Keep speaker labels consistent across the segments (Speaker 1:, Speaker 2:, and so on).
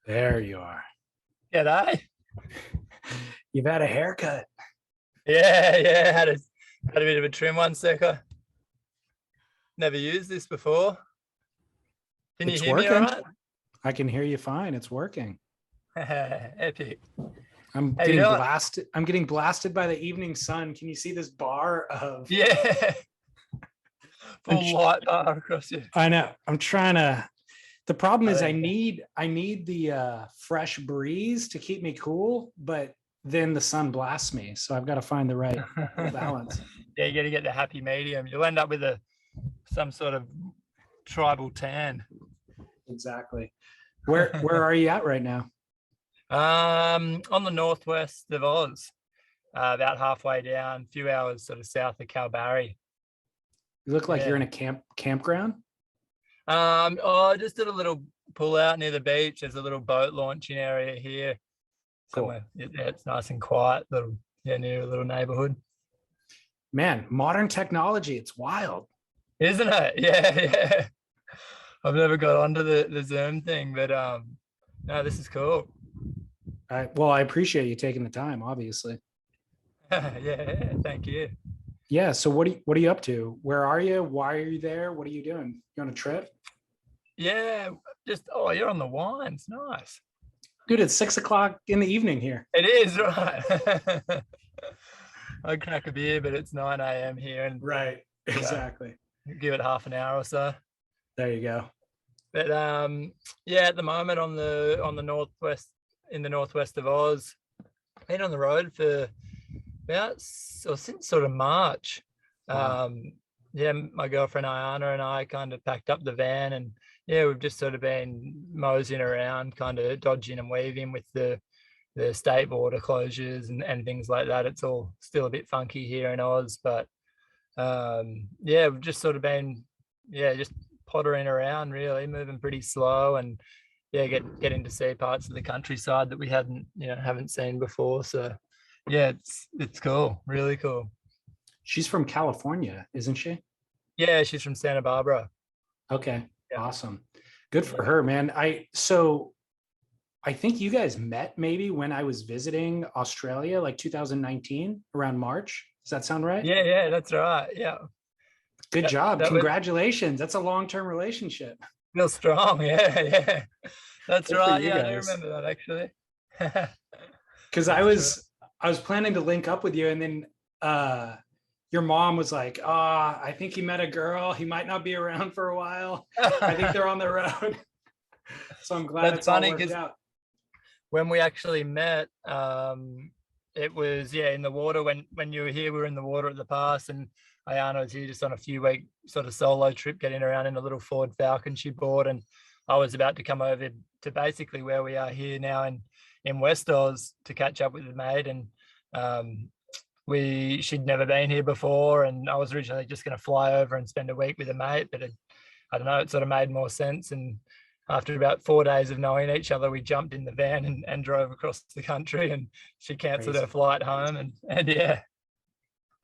Speaker 1: There you are.
Speaker 2: G'day.
Speaker 1: You've had a haircut.
Speaker 2: Yeah. Had a bit of a trim 1 sec. Never used this before. Can you
Speaker 1: It's
Speaker 2: hear me
Speaker 1: working.
Speaker 2: all right?
Speaker 1: I can hear you fine. It's working.
Speaker 2: Epic.
Speaker 1: I'm
Speaker 2: How you
Speaker 1: getting
Speaker 2: doing?
Speaker 1: blasted. I'm getting blasted by the evening sun. Can you see this bar of
Speaker 2: Yeah. Full light bar across you.
Speaker 1: I know. I'm trying to. The problem is I
Speaker 2: Okay.
Speaker 1: need the fresh breeze to keep me cool, but then the sun blasts me. So I've got to find the right balance.
Speaker 2: Yeah, you got to get the happy medium. You'll end up with some sort of tribal tan.
Speaker 1: Exactly. Where are you at right now?
Speaker 2: On the northwest of Oz, about halfway down, a few hours sort of south of Kalbarri.
Speaker 1: You look like
Speaker 2: Yeah.
Speaker 1: you're in a campground.
Speaker 2: I just did a little pull out near the beach. There's a little boat launching area here.
Speaker 1: Cool.
Speaker 2: Somewhere. Yeah, it's nice and quiet, near a little neighborhood.
Speaker 1: Man, modern technology, it's wild.
Speaker 2: Isn't it? Yeah. I've never got onto the Zoom thing, but no, this is cool.
Speaker 1: Well, I appreciate you taking the time, obviously.
Speaker 2: Yeah, thank you.
Speaker 1: Yeah. So what are you up to? Where are you? Why are you there? What are you doing? You on a trip?
Speaker 2: Yeah, you're on the wines. Nice.
Speaker 1: Dude, it's 6:00 in the evening here.
Speaker 2: It is, right. I crack a beer, but it's 9 a.m. here, and
Speaker 1: Right. Exactly.
Speaker 2: give it half an hour or so.
Speaker 1: There you go.
Speaker 2: But yeah, at the moment on the northwest, in the northwest of Oz, been on the road for since sort of March.
Speaker 1: Wow.
Speaker 2: Yeah, my girlfriend Ayanna and I kind of packed up the van, and yeah, we've just sort of been moseying around, kind of dodging and weaving with the state border closures and things like that. It's all still a bit funky here in Oz, but yeah, we've just sort of been just pottering around, really moving pretty slow, and yeah, getting to see parts of the countryside that we haven't seen before. So yeah, it's cool, really cool.
Speaker 1: She's from California, isn't she?
Speaker 2: Yeah, she's from Santa Barbara.
Speaker 1: Okay.
Speaker 2: Yeah.
Speaker 1: Awesome. Good for her, man. I think you guys met maybe when I was visiting Australia, like 2019, around March. Does that sound right?
Speaker 2: Yeah, that's right. Yeah.
Speaker 1: Good job.
Speaker 2: That was
Speaker 1: Congratulations. That's a long-term relationship.
Speaker 2: real strong. Yeah. That's
Speaker 1: Good for
Speaker 2: right.
Speaker 1: you
Speaker 2: Yeah, I do
Speaker 1: guys.
Speaker 2: remember that actually.
Speaker 1: Because I was planning to link up with you, and then your mom was like, I think he met a girl. He might not be around for a while. I think they're on the road. So I'm glad
Speaker 2: That's
Speaker 1: it's all
Speaker 2: funny
Speaker 1: worked
Speaker 2: because
Speaker 1: out.
Speaker 2: when we actually met, it was in the water when you were here. We were in the water at the pass, and Ayanna was here just on a few-week sort of solo trip, getting around in a little Ford Falcon she bought, and I was about to come over to basically where we are here now in West Oz to catch up with the mate, and she'd never been here before, and I was originally just going to fly over and spend a week with a mate, but I don't know, it sort of made more sense. And after about 4 days of knowing each other, we jumped in the van and drove across the country, and she cancelled her flight home, and yeah.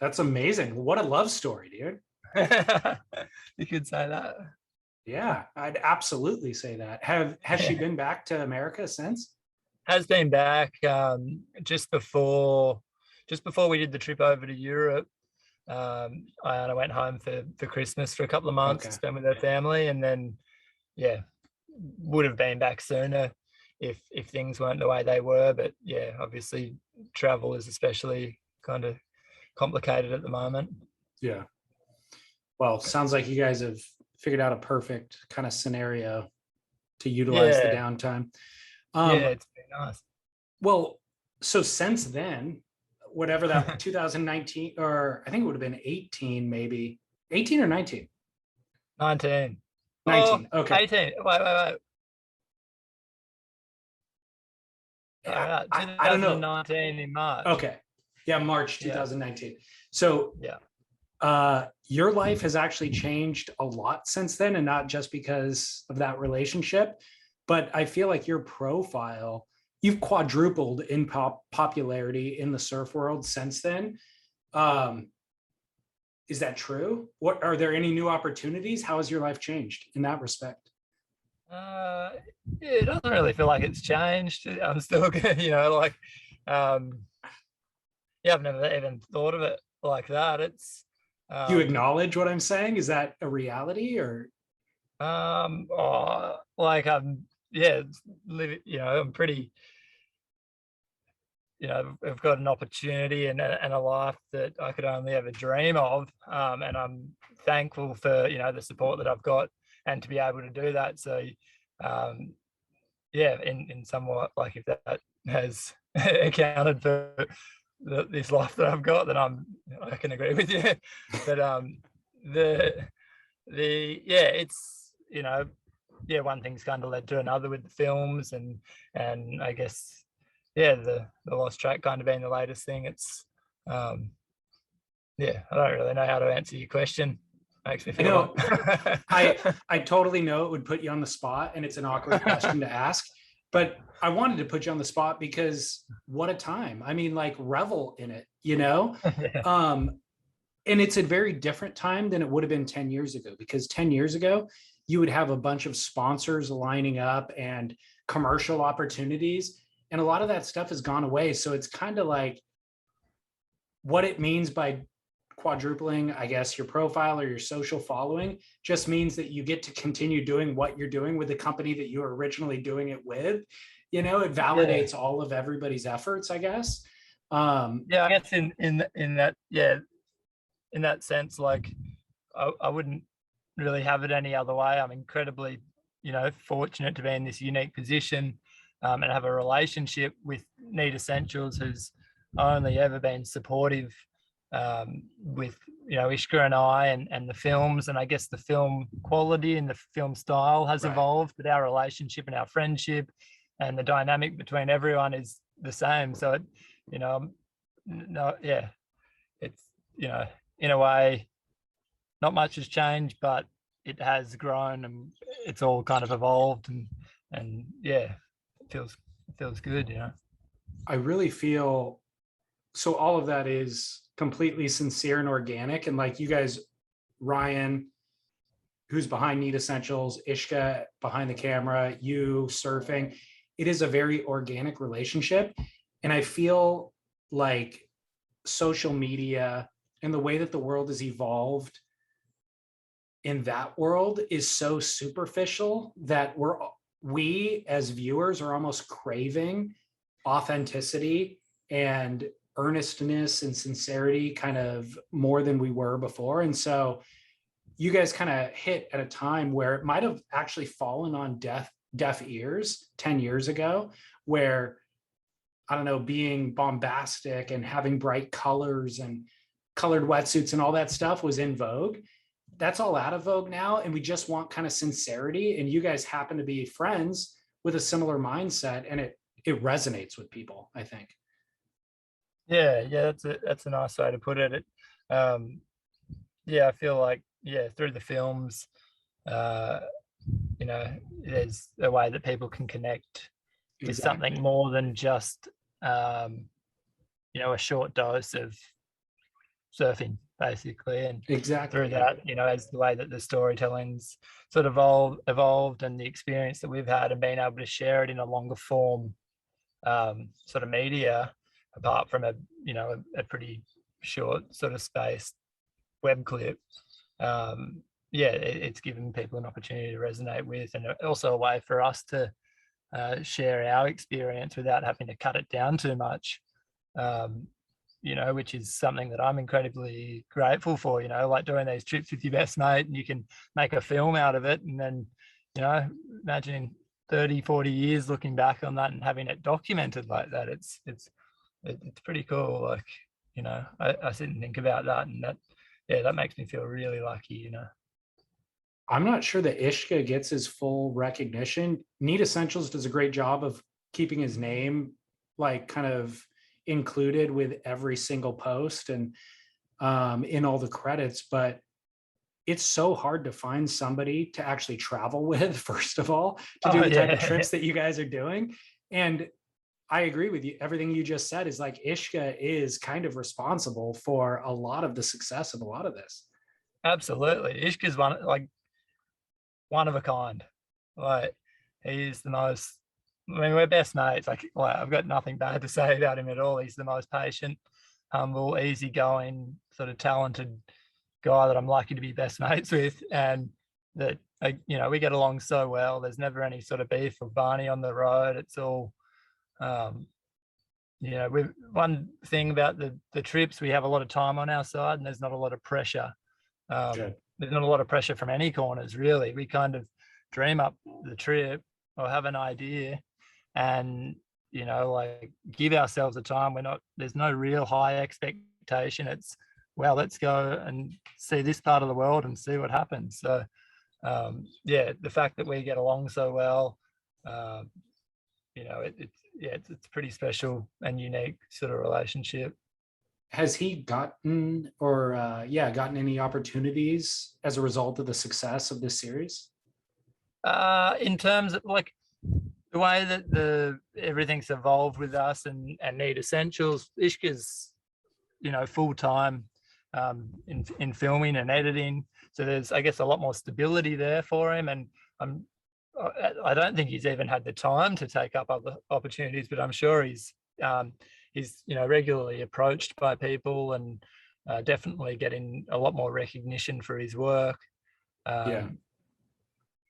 Speaker 1: That's amazing. What a love story, dude.
Speaker 2: You could say that.
Speaker 1: Yeah, I'd absolutely say that. Has she been back to America since?
Speaker 2: Has been back just before we did the trip over to Europe. Ayanna went home for Christmas for a couple of months to spend with her family, and then would have been back sooner if things weren't the way they were. But yeah, obviously travel is especially kind of complicated at the moment.
Speaker 1: Yeah. Well, sounds like you guys have figured out a perfect kind of scenario to utilize the downtime.
Speaker 2: It's been nice.
Speaker 1: Well, so since then, whatever that 2019, or I think it would have been 18, maybe 18 or 19.
Speaker 2: 19.
Speaker 1: 19. Okay.
Speaker 2: 18. Wait.
Speaker 1: Yeah,
Speaker 2: I don't know. 2019 in March.
Speaker 1: Okay. Yeah, March 2019. So your life has actually changed a lot since then, and not just because of that relationship, but I feel like your profile, you've quadrupled in popularity in the surf world since then. Is that true? What are there any new opportunities? How has your life changed in that respect?
Speaker 2: Uh, yeah, it doesn't really feel like it's changed. I'm still, like, um, yeah, I've never even thought of it like that. It's,
Speaker 1: Do you
Speaker 2: um,
Speaker 1: acknowledge what I'm saying? Is that a reality or?
Speaker 2: like I'm, yeah, living, I'm pretty, I've got an opportunity and a life that I could only ever dream of. And I'm thankful for, the support that I've got and to be able to do that. So, um, yeah, in somewhat, like, if that has accounted for this life that I've got, then I can agree with you. But the yeah, it's, yeah, one thing's kind of led to another with the films, and I guess, yeah, the lost track kind of being the latest thing. It's, um yeah, I don't really know how to answer your question. Makes me
Speaker 1: I
Speaker 2: feel
Speaker 1: know I
Speaker 2: like
Speaker 1: I totally know it would put you on the spot and it's an awkward question to ask, but I wanted to put you on the spot because what a time. I mean, like revel in it, you know?
Speaker 2: yeah,
Speaker 1: Um, and it's a very different time than it would have been 10 years ago, because 10 years ago, you would have a bunch of sponsors lining up and commercial opportunities. And a lot of that stuff has gone away. So it's kind of like what it means by quadrupling, I guess, your profile or your social following just means that you get to continue doing what you're doing with the company that you were originally doing it with. You know, it
Speaker 2: yeah,
Speaker 1: validates all of everybody's efforts, I guess. Um,
Speaker 2: yeah. I guess in that, yeah, in that sense, like, I wouldn't really have it any other way. I'm incredibly, fortunate to be in this unique position, and have a relationship with Need Essentials, who's only ever been supportive, with, Ishka and I, and the films. And I guess the film quality and the film style has
Speaker 1: right.
Speaker 2: evolved, but our relationship and our friendship and the dynamic between everyone is the same. So you know, no, yeah, it's, you know, in a way, not much has changed, but it has grown and it's all kind of evolved, and yeah, it feels good,
Speaker 1: I really feel so all of that is completely sincere and organic. And like you guys, Ryan, who's behind Need Essentials, Ishka behind the camera, you surfing, it is a very organic relationship. And I feel like social media and the way that the world has evolved in that world is so superficial that we as viewers are almost craving authenticity and earnestness and sincerity kind of more than we were before. And so you guys kind of hit at a time where it might have actually fallen on deaf ears 10 years ago, where I don't know, being bombastic and having bright colors and colored wetsuits and all that stuff was in vogue. That's all out of vogue now. And we just want kind of sincerity. And you guys happen to be friends with a similar mindset. And it resonates with people, I think.
Speaker 2: yeah, that's a nice way to put it. Yeah, I feel like, yeah, through the films, uh you know there's a way that people can connect with something
Speaker 1: Exactly.
Speaker 2: more than just, um a short dose of surfing, basically. And through
Speaker 1: Exactly.
Speaker 2: that, as the way that the storytelling's sort of evolved, and the experience that we've had, and being able to share it in a longer form, sort of media, apart from a pretty short sort of space web clip. Yeah, it's given people an opportunity to resonate with, and also a way for us to share our experience without having to cut it down too much. Um, which is something that I'm incredibly grateful for, like doing these trips with your best mate, and you can make a film out of it. And then, imagining 30, 40 years looking back on that and having it documented like that, it's pretty cool. Like, I sit and think about that, and that makes me feel really lucky.
Speaker 1: I'm not sure that Ishka gets his full recognition. Need Essentials does a great job of keeping his name like kind of included with every single post and in all the credits, but it's so hard to find somebody to actually travel with, first of all, to do
Speaker 2: Oh
Speaker 1: the type of
Speaker 2: yeah.
Speaker 1: trips that you guys are doing. And I agree with you. Everything you just said is like Ishka is kind of responsible for a lot of the success of a lot of this.
Speaker 2: Absolutely. Ishka's one of a kind. Like, he's the most, I mean, we're best mates. Like, well, I've got nothing bad to say about him at all. He's the most patient, humble, easygoing, sort of talented guy that I'm lucky to be best mates with. And that, you know, we get along so well. There's never any sort of beef or Barney on the road. It's all, you know, one thing about the trips, we have a lot of time on our side and there's not a lot of pressure. There's not a lot of pressure from any corners, really. We kind of dream up the trip or have an idea and, you know, like give ourselves a time. There's no real high expectation. It's, well, let's go and see this part of the world and see what happens. So, yeah, the fact that we get along so well, you know, it's pretty special and unique sort of relationship.
Speaker 1: Has he gotten gotten any opportunities as a result of the success of this series?
Speaker 2: In terms of like the way that everything's evolved with us and Need Essentials, Ishka's, you know, full time in filming and editing. So there's, I guess, a lot more stability there for him. And I don't think he's even had the time to take up other opportunities, but I'm sure he's you know, regularly approached by people and definitely getting a lot more recognition for his work.
Speaker 1: Yeah,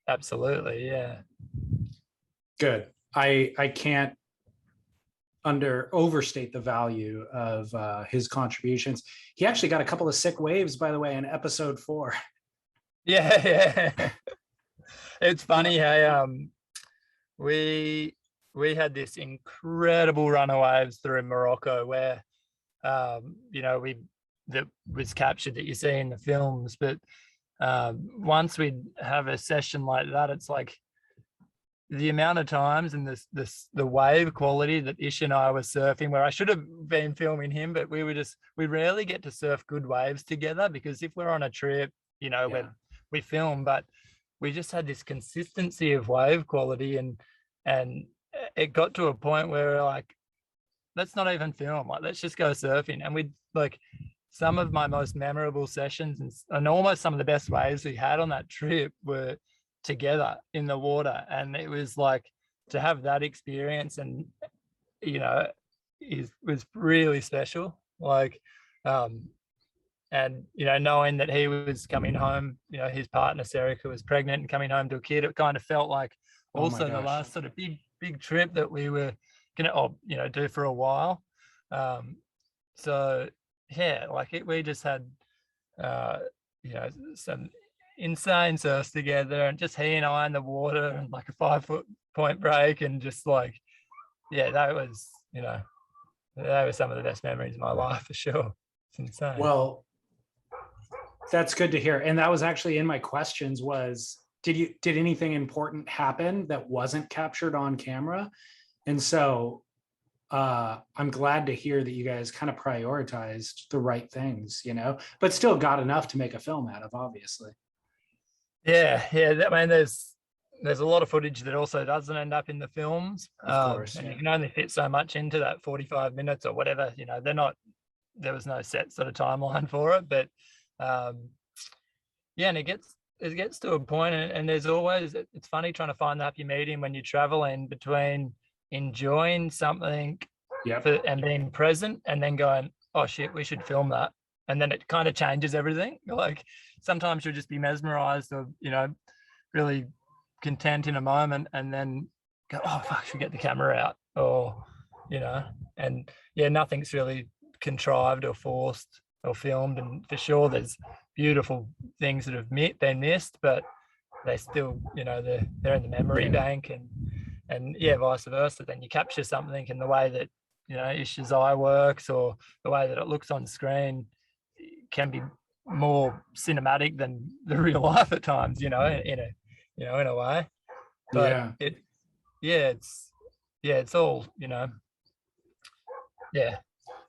Speaker 2: absolutely, yeah.
Speaker 1: Good. I can't overstate the value of his contributions. He actually got a couple of sick waves, by the way, in episode 4.
Speaker 2: Yeah. It's funny how we had this incredible run of waves through Morocco where you know, that was captured that you see in the films, but once we'd have a session like that, it's like the amount of times and the wave quality that Ish and I were surfing, where I should have been filming him, but we rarely get to surf good waves together, because if we're on a trip, you know, we film, but we just had this consistency of wave quality, and it got to a point where we're like, let's not even film, like let's just go surfing. And we'd like, some of my most memorable sessions and almost some of the best waves we had on that trip were together in the water. And it was like, to have that experience, and you know, was really special. Like and you know, knowing that he was coming home, you know, his partner Serica was pregnant and coming home to a kid, it kind of felt like also the last sort of big trip that we were gonna, you know, do for a while. So yeah, like we just had you know, some insane surfs together, and just he and I in the water, and like a 5-foot point break, and just like, yeah, that was, you know, that was some of the best memories of my life for sure. It's insane.
Speaker 1: Well, that's good to hear. And that was actually in my questions was, did anything important happen that wasn't captured on camera? And so I'm glad to hear that you guys kind of prioritized the right things, you know, but still got enough to make a film out of, obviously.
Speaker 2: Yeah. I mean, there's a lot of footage that also doesn't end up in the films.
Speaker 1: Of course.
Speaker 2: And you can only fit so much into that 45 minutes or whatever, you know, there was no set sort of timeline for it, but yeah, and it gets to a point, and there's always, it's funny trying to find the happy medium when you're traveling between enjoying something and being present, and then going, oh shit, we should film that, and then it kind of changes everything. Like sometimes you'll just be mesmerized or, you know, really content in a moment, and then go, oh fuck, should get the camera out, or, you know, and yeah, nothing's really contrived or forced or filmed. And for sure there's beautiful things that have been missed, but they still, you know, they're in the memory bank, and yeah, vice versa. Then you capture something in the way that, you know, Ish's eye works, or the way that it looks on screen can be more cinematic than the real life at times, you know, in a way. But it's all, you know,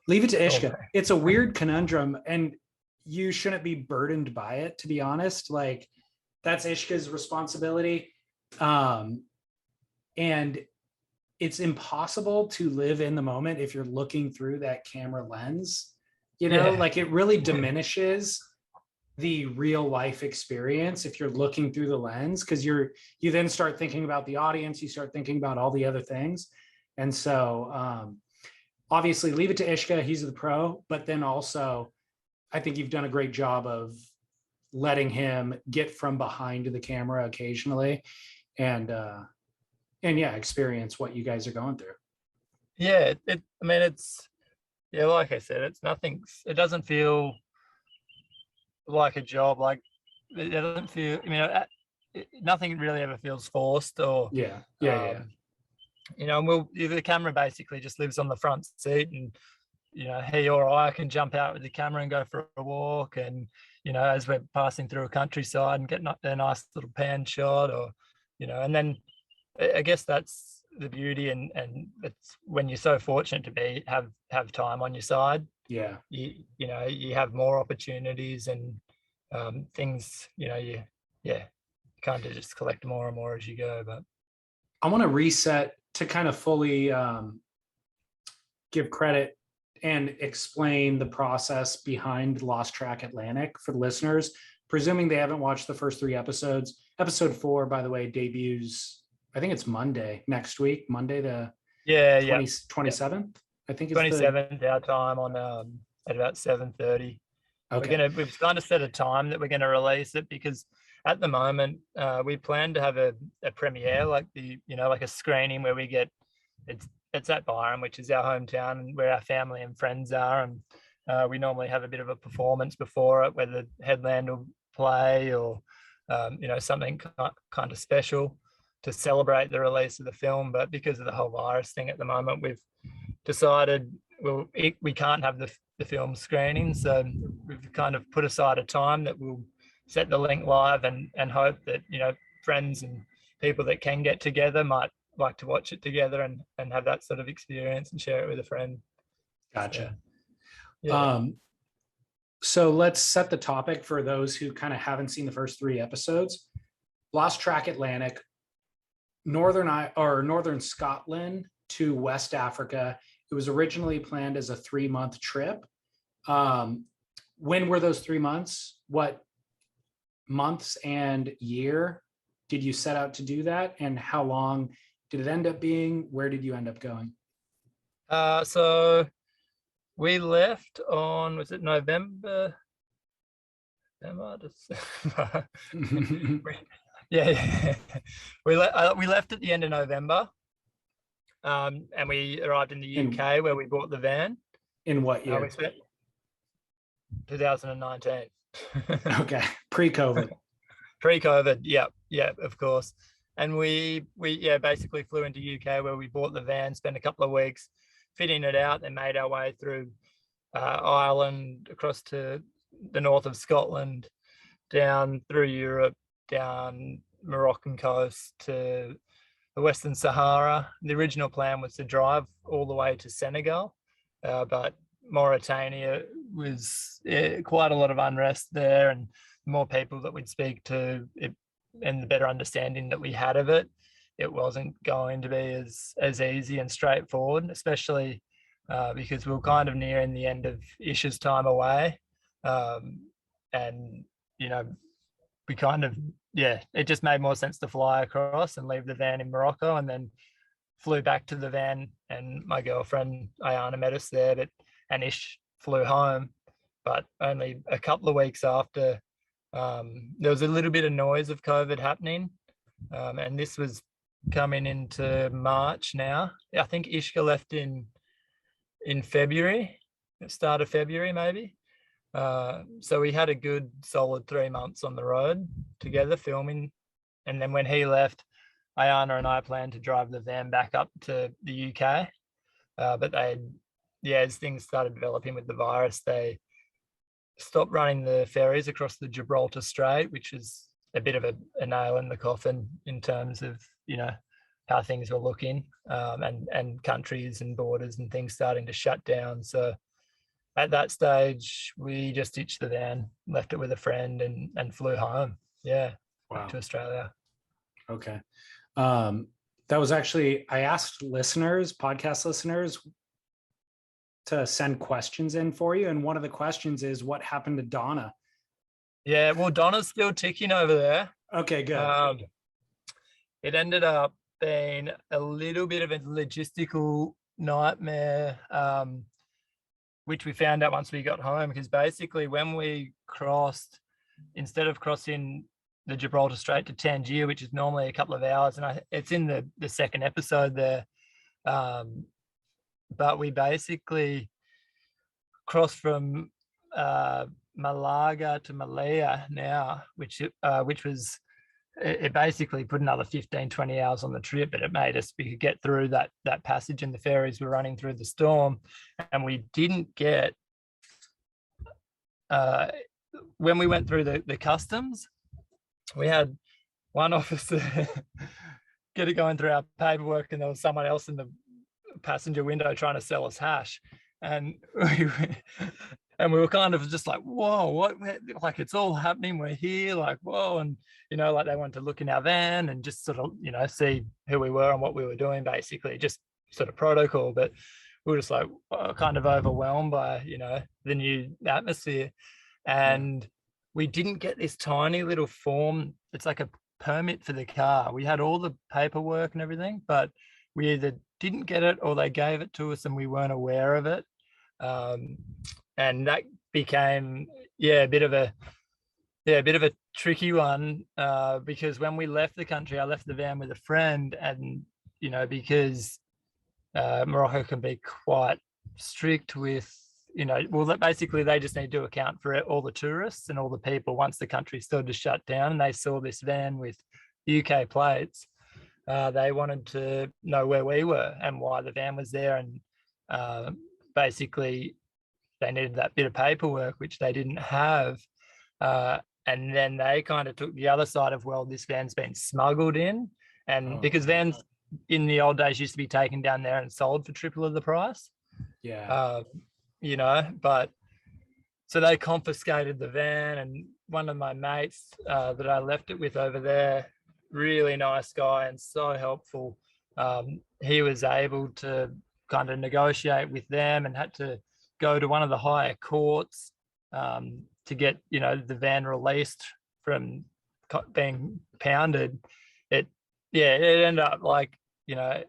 Speaker 1: leave it to Ishka. It's a weird conundrum, and you shouldn't be burdened by it, to be honest. Like, that's Ishka's responsibility. And it's impossible to live in the moment if you're looking through that camera lens, you know, like it really diminishes the real life experience if you're looking through the lens, because you then start thinking about the audience, you start thinking about all the other things. And so obviously leave it to Ishka, he's the pro, but then also I think you've done a great job of letting him get from behind the camera occasionally and yeah, experience what you guys are going through.
Speaker 2: Yeah, I mean, it's, yeah, like I said, it's nothing, it doesn't feel like a job. Like, it doesn't feel, I mean, nothing really ever feels forced or,
Speaker 1: Yeah.
Speaker 2: you know, the camera basically just lives on the front seat, and, you know, he or I can jump out with the camera and go for a walk. And, you know, as we're passing through a countryside and get a nice little pan shot, or, you know, and then I guess that's the beauty, and it's when you're so fortunate to have time on your side.
Speaker 1: Yeah.
Speaker 2: You know, you have more opportunities and things, you know, you kind of just collect more and more as you go. But
Speaker 1: I want to reset to kind of fully give credit and explain the process behind Lost Track Atlantic for the listeners, presuming they haven't watched the first 3 episodes. Episode 4, by the way, debuts, I think it's Monday next week, Monday the 27th. I think it's
Speaker 2: 27th our time on at about 7:30.
Speaker 1: Okay.
Speaker 2: We've kind of set a time that we're going to release it, because at the moment we plan to have a premiere, like like a screening where we get, it's at Byron, which is our hometown and where our family and friends are, and we normally have a bit of a performance before it, where the headland will play, or something kind of special to celebrate the release of the film. But because of the whole virus thing at the moment, we've decided we can't have the film screening, so we've kind of put aside a time that we'll set the link live, and hope that friends and people that can get together might like to watch it together and have that sort of experience and share it with a friend.
Speaker 1: Gotcha.
Speaker 2: So, yeah.
Speaker 1: So let's set the topic for those who kind of haven't seen the first 3 episodes. Lost Track Atlantic, northern Scotland to West Africa. It was originally planned as a 3-month trip. When were those 3 months? What months and year did you set out to do that? And how long did it end up being? Where did you end up going?
Speaker 2: So we left on, was it November? Yeah. We left at the end of November, and we arrived in the UK where we bought the van.
Speaker 1: In what year?
Speaker 2: We spent 2019.
Speaker 1: Okay, pre-COVID.
Speaker 2: Pre-COVID, yeah, of course. And we basically flew into UK where we bought the van, spent a couple of weeks fitting it out, and made our way through Ireland, across to the north of Scotland, down through Europe, down Moroccan coast to the Western Sahara. The original plan was to drive all the way to Senegal, but Mauritania was quite a lot of unrest there, and the more people that we'd speak to, and the better understanding that we had of it, it wasn't going to be as easy and straightforward, especially because we were kind of nearing the end of Ish's time away. And, we kind of, it just made more sense to fly across and leave the van in Morocco, and then flew back to the van, and my girlfriend Ayanna met us there, and Ish flew home. But only a couple of weeks after, there was a little bit of noise of COVID happening, and this was coming into March now. I think Ishka left in February, start of February maybe. So we had a good solid 3 months on the road together filming, and then when he left, Ayanna and I planned to drive the van back up to the UK, but as things started developing with the virus, they stopped running the ferries across the Gibraltar Strait, which is a bit of a nail in the coffin in terms of how things were looking, and countries and borders and things starting to shut down. So at that stage, we just ditched the van, left it with a friend, and flew home. Yeah, back to Australia.
Speaker 1: Okay. That was actually, I asked podcast listeners, to send questions in for you. And one of the questions is, what happened to Donna?
Speaker 2: Yeah, well, Donna's still ticking over there.
Speaker 1: Okay, good.
Speaker 2: It ended up being a little bit of a logistical nightmare, which we found out once we got home, because basically when we crossed, instead of crossing the Gibraltar Strait to Tangier, which is normally a couple of hours, and it's in the second episode there, but we basically crossed from Malaga to Malaya now, which was, it basically put another 15, 20 hours on the trip, but it made us, we could get through that passage, and the ferries were running through the storm. And we didn't get, when we went through the customs, we had one officer get it going through our paperwork, and there was someone else in the passenger window trying to sell us hash. And we were kind of just like, whoa, what, like, it's all happening, we're here, like, whoa. And like, they wanted to look in our van and just sort of see who we were and what we were doing, basically just sort of protocol. But we were just like kind of overwhelmed by the new atmosphere. And we didn't get this tiny little form. It's like a permit for the car. We had all the paperwork and everything, but we either didn't get it or they gave it to us and we weren't aware of it. And that became a bit of a tricky one, because when we left the country, I left the van with a friend, and because Morocco can be quite strict with basically they just need to account for all the tourists and all the people once the country started to shut down, and they saw this van with UK plates. They wanted to know where we were and why the van was there, and basically they needed that bit of paperwork, which they didn't have. And then they kind of took the other side of, well, this van's been smuggled in. And because vans in the old days used to be taken down there and sold for triple of the price.
Speaker 1: Yeah.
Speaker 2: But so they confiscated the van, and one of my mates that I left it with over there, really nice guy and so helpful, he was able to kind of negotiate with them and had to go to one of the higher courts to get the van released from being pounded. It ended up like the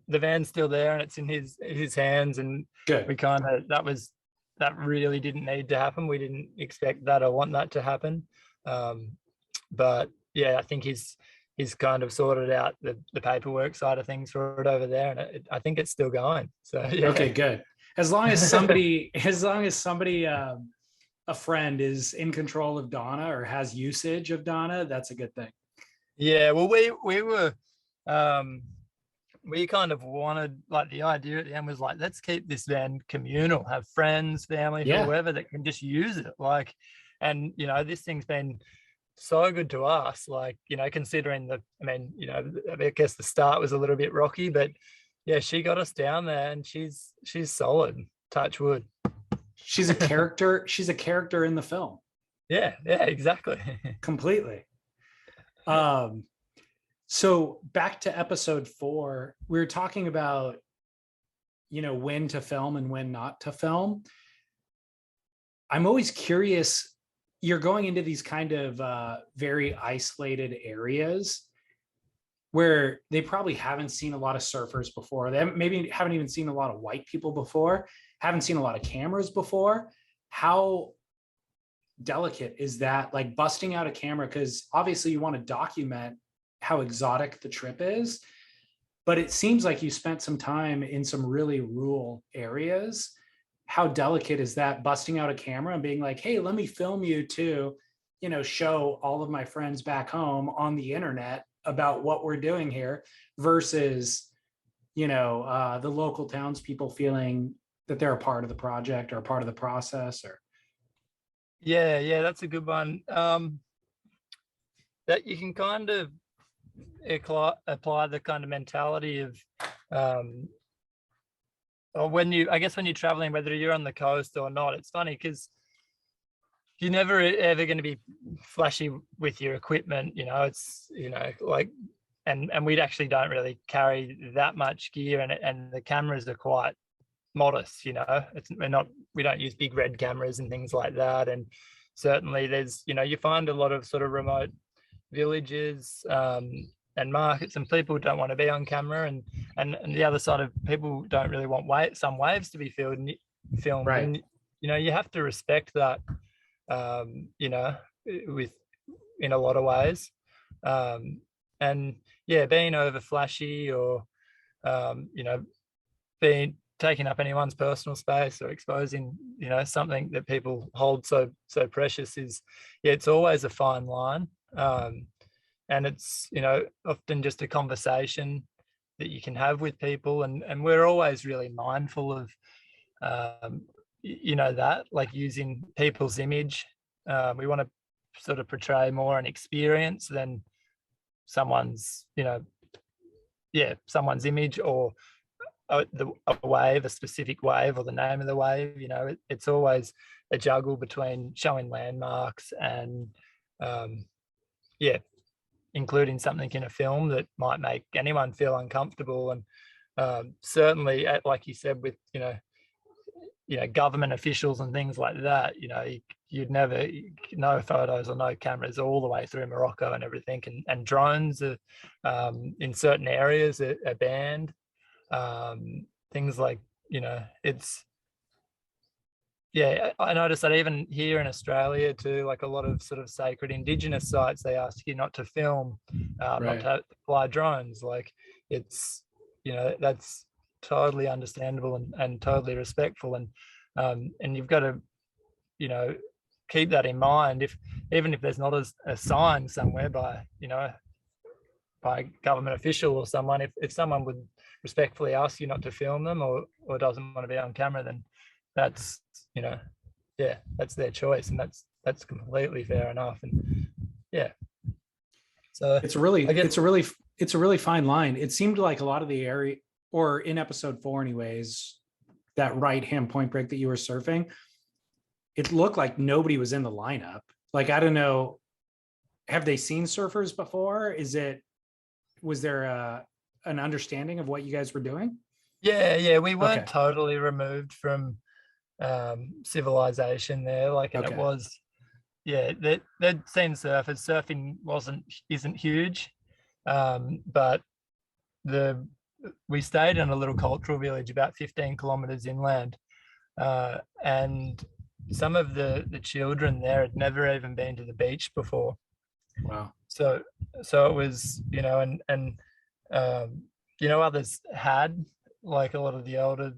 Speaker 2: van's still there and it's in his hands, and
Speaker 1: good.
Speaker 2: we kind of, that really didn't need to happen. We didn't expect that or want that to happen, but yeah, I think he's kind of sorted out the paperwork side of things for it over there, and I think it's still going. So yeah.
Speaker 1: Okay, good. As long as somebody, a friend is in control of Donna or has usage of Donna, that's a good thing.
Speaker 2: Yeah, well, we were, we kind of wanted, like, the idea at the end was like, let's keep this van communal, have friends, family, whoever that can just use it. Like, and this thing's been so good to us, like, considering I guess the start was a little bit rocky, but yeah, she got us down there, and she's solid, touch wood.
Speaker 1: She's a character. She's a character in the film.
Speaker 2: Yeah, exactly.
Speaker 1: Completely. So back to episode 4, we were talking about, when to film and when not to film. I'm always curious, you're going into these kind of very isolated areas where they probably haven't seen a lot of surfers before. They maybe haven't even seen a lot of white people before, haven't seen a lot of cameras before. How delicate is that, like busting out a camera? Because obviously you want to document how exotic the trip is, but it seems like you spent some time in some really rural areas. How delicate is that, busting out a camera and being like, hey, let me film you to, show all of my friends back home on the internet about what we're doing here, versus, the local townspeople feeling that they're a part of the project or a part of the process? Or
Speaker 2: yeah, that's a good one. That you can kind of apply the kind of mentality of, or when you're traveling, whether you're on the coast or not. It's funny because you're never ever going to be flashy with your equipment. It's like, and we actually don't really carry that much gear, and the cameras are quite modest. We don't use big red cameras and things like that. And certainly there's, you find a lot of sort of remote villages and markets, and people don't want to be on camera, and the other side of people don't really want some waves to be filmed,
Speaker 1: Right.
Speaker 2: and you have to respect that, with in a lot of ways, and yeah, being over flashy or being taking up anyone's personal space or exposing something that people hold so precious is, yeah, it's always a fine line, and it's often just a conversation that you can have with people, and we're always really mindful of that, like using people's image. We want to sort of portray more an experience than someone's someone's image, or a wave, a specific wave, or the name of the wave. It's always a juggle between showing landmarks and including something in a film that might make anyone feel uncomfortable. And certainly, like you said, with government officials and things like that, you'd never, no photos or no cameras all the way through Morocco and everything, and drones are, in certain areas are banned. Things like, it's, yeah, I noticed that even here in Australia too, like a lot of sort of sacred Indigenous sites, they ask you not to film, not
Speaker 1: Right.
Speaker 2: to fly drones. Like, it's, that's totally understandable and totally respectful. And you've got to, keep that in mind, even if there's not a sign somewhere by a government official or someone, if someone would respectfully ask you not to film them, or doesn't want to be on camera, then that's that's their choice, and that's completely fair enough. And yeah, so
Speaker 1: It's really,
Speaker 2: I guess,
Speaker 1: it's a really fine line. It seemed like a lot of the area, or in episode 4 anyways, that right hand point break that you were surfing, it looked like nobody was in the lineup. Like, I don't know, have they seen surfers before? Was there an understanding of what you guys were doing?
Speaker 2: yeah, we weren't
Speaker 1: Okay.
Speaker 2: totally removed from civilization there, like, and it
Speaker 1: Okay.
Speaker 2: was, yeah, they'd seen surfers. Surfing isn't huge, but we stayed in a little cultural village about 15 kilometers inland, and some of the children there had never even been to the beach before.
Speaker 1: Wow.
Speaker 2: So it was, and others had, like a lot of the older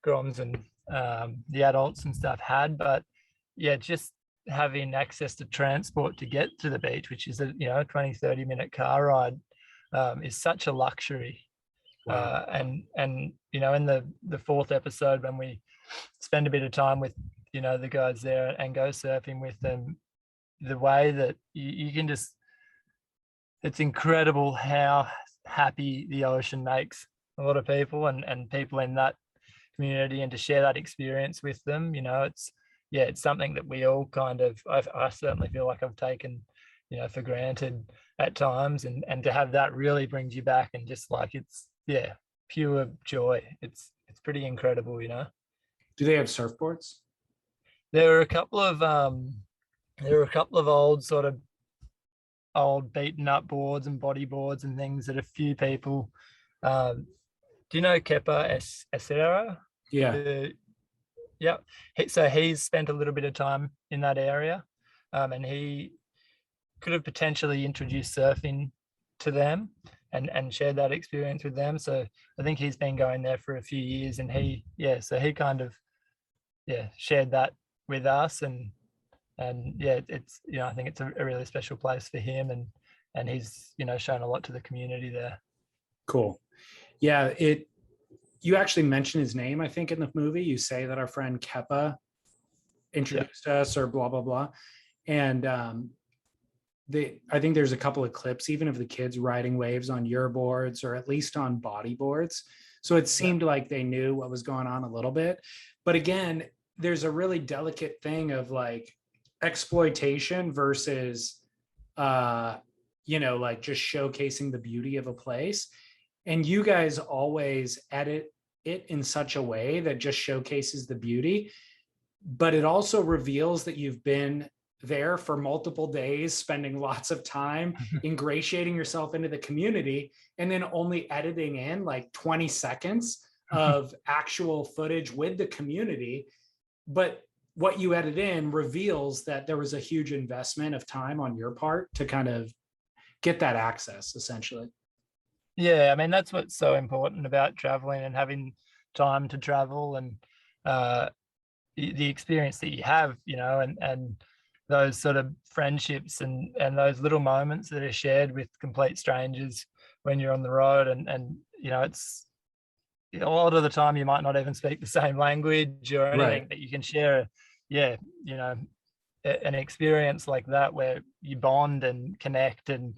Speaker 2: groms and the adults and stuff had, but yeah, just having access to transport to get to the beach, which is a 20-30 minute car ride, is such a luxury.
Speaker 1: Wow.
Speaker 2: And in the 4th episode, when we spend a bit of time with the guys there and go surfing with them, the way that you can just, it's incredible how happy the ocean makes a lot of people, and people in that community, and to share that experience with them, it's something that we all kind of, I certainly feel like I've taken for granted at times, and to have that really brings you back, and just like, it's, yeah, pure joy. It's pretty incredible.
Speaker 1: Do they have surfboards?
Speaker 2: There are a couple of old beaten up boards and bodyboards and things that a few people, do you know Kepa Esera?
Speaker 1: Yeah.
Speaker 2: Yeah, so he's spent a little bit of time in that area, and he could have potentially introduced surfing to them and shared that experience with them. So I think he's been going there for a few years, and he kind of shared that with us, and yeah, it's, I think it's a really special place for him, and he's shown a lot to the community there.
Speaker 1: Cool. Yeah, you actually mention his name, I think, in the movie. You say that our friend Kepa introduced us, or blah blah blah, and I think there's a couple of clips even of the kids riding waves on your boards, or at least on body boards. So it seemed like they knew what was going on a little bit. But again, there's a really delicate thing of like exploitation versus like just showcasing the beauty of a place. And you guys always edit it in such a way that just showcases the beauty. but it also reveals that you've been there for multiple days, spending lots of time ingratiating yourself into the community, and then only editing in like 20 seconds of actual footage with the community. But what you edit in reveals that there was a huge investment of time on your part to kind of get that access, essentially.
Speaker 2: Yeah, I mean, that's what's so important about traveling and having time to travel, and the experience that you have, and those sort of friendships and those little moments that are shared with complete strangers when you're on the road. And it's a lot of the time you might not even speak the same language or anything,
Speaker 1: Right.
Speaker 2: but you can share, an experience like that where you bond and connect, and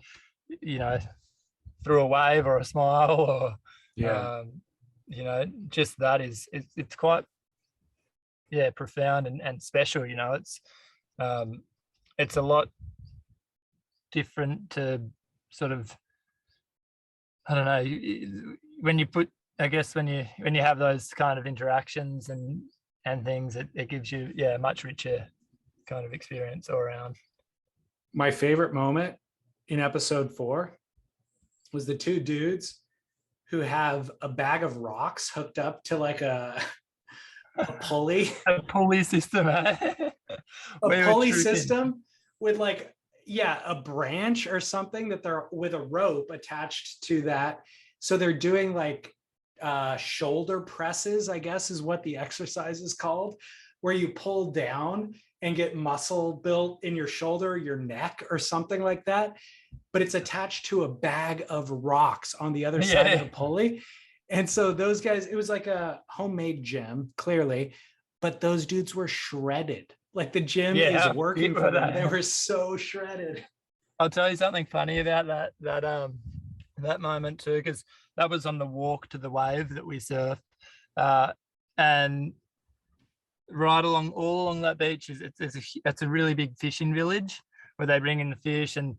Speaker 2: through a wave or a smile, or
Speaker 1: Yeah.
Speaker 2: just that it's quite profound and special. It's a lot different to sort of, I don't know, when you put, I guess when you have those kind of interactions and things, it gives you a much richer kind of experience all around.
Speaker 1: My favorite moment in episode 4 was the two dudes who have a bag of rocks hooked up to like a pulley.
Speaker 2: A pulley system.
Speaker 1: A pulley system with like, a branch or something that they're with a rope attached to that. So they're doing like shoulder presses, I guess is what the exercise is called, where you pull down and get muscle built in your shoulder, your neck, or something like that. But it's attached to a bag of rocks on the other side of the pulley. And so those guys, it was like a homemade gym, clearly, but those dudes were shredded. Like the gym is working for them. They were so shredded.
Speaker 2: I'll tell you something funny about that moment too, because that was on the walk to the wave that we surfed, and right all along that beach it's a really big fishing village where they bring in the fish, and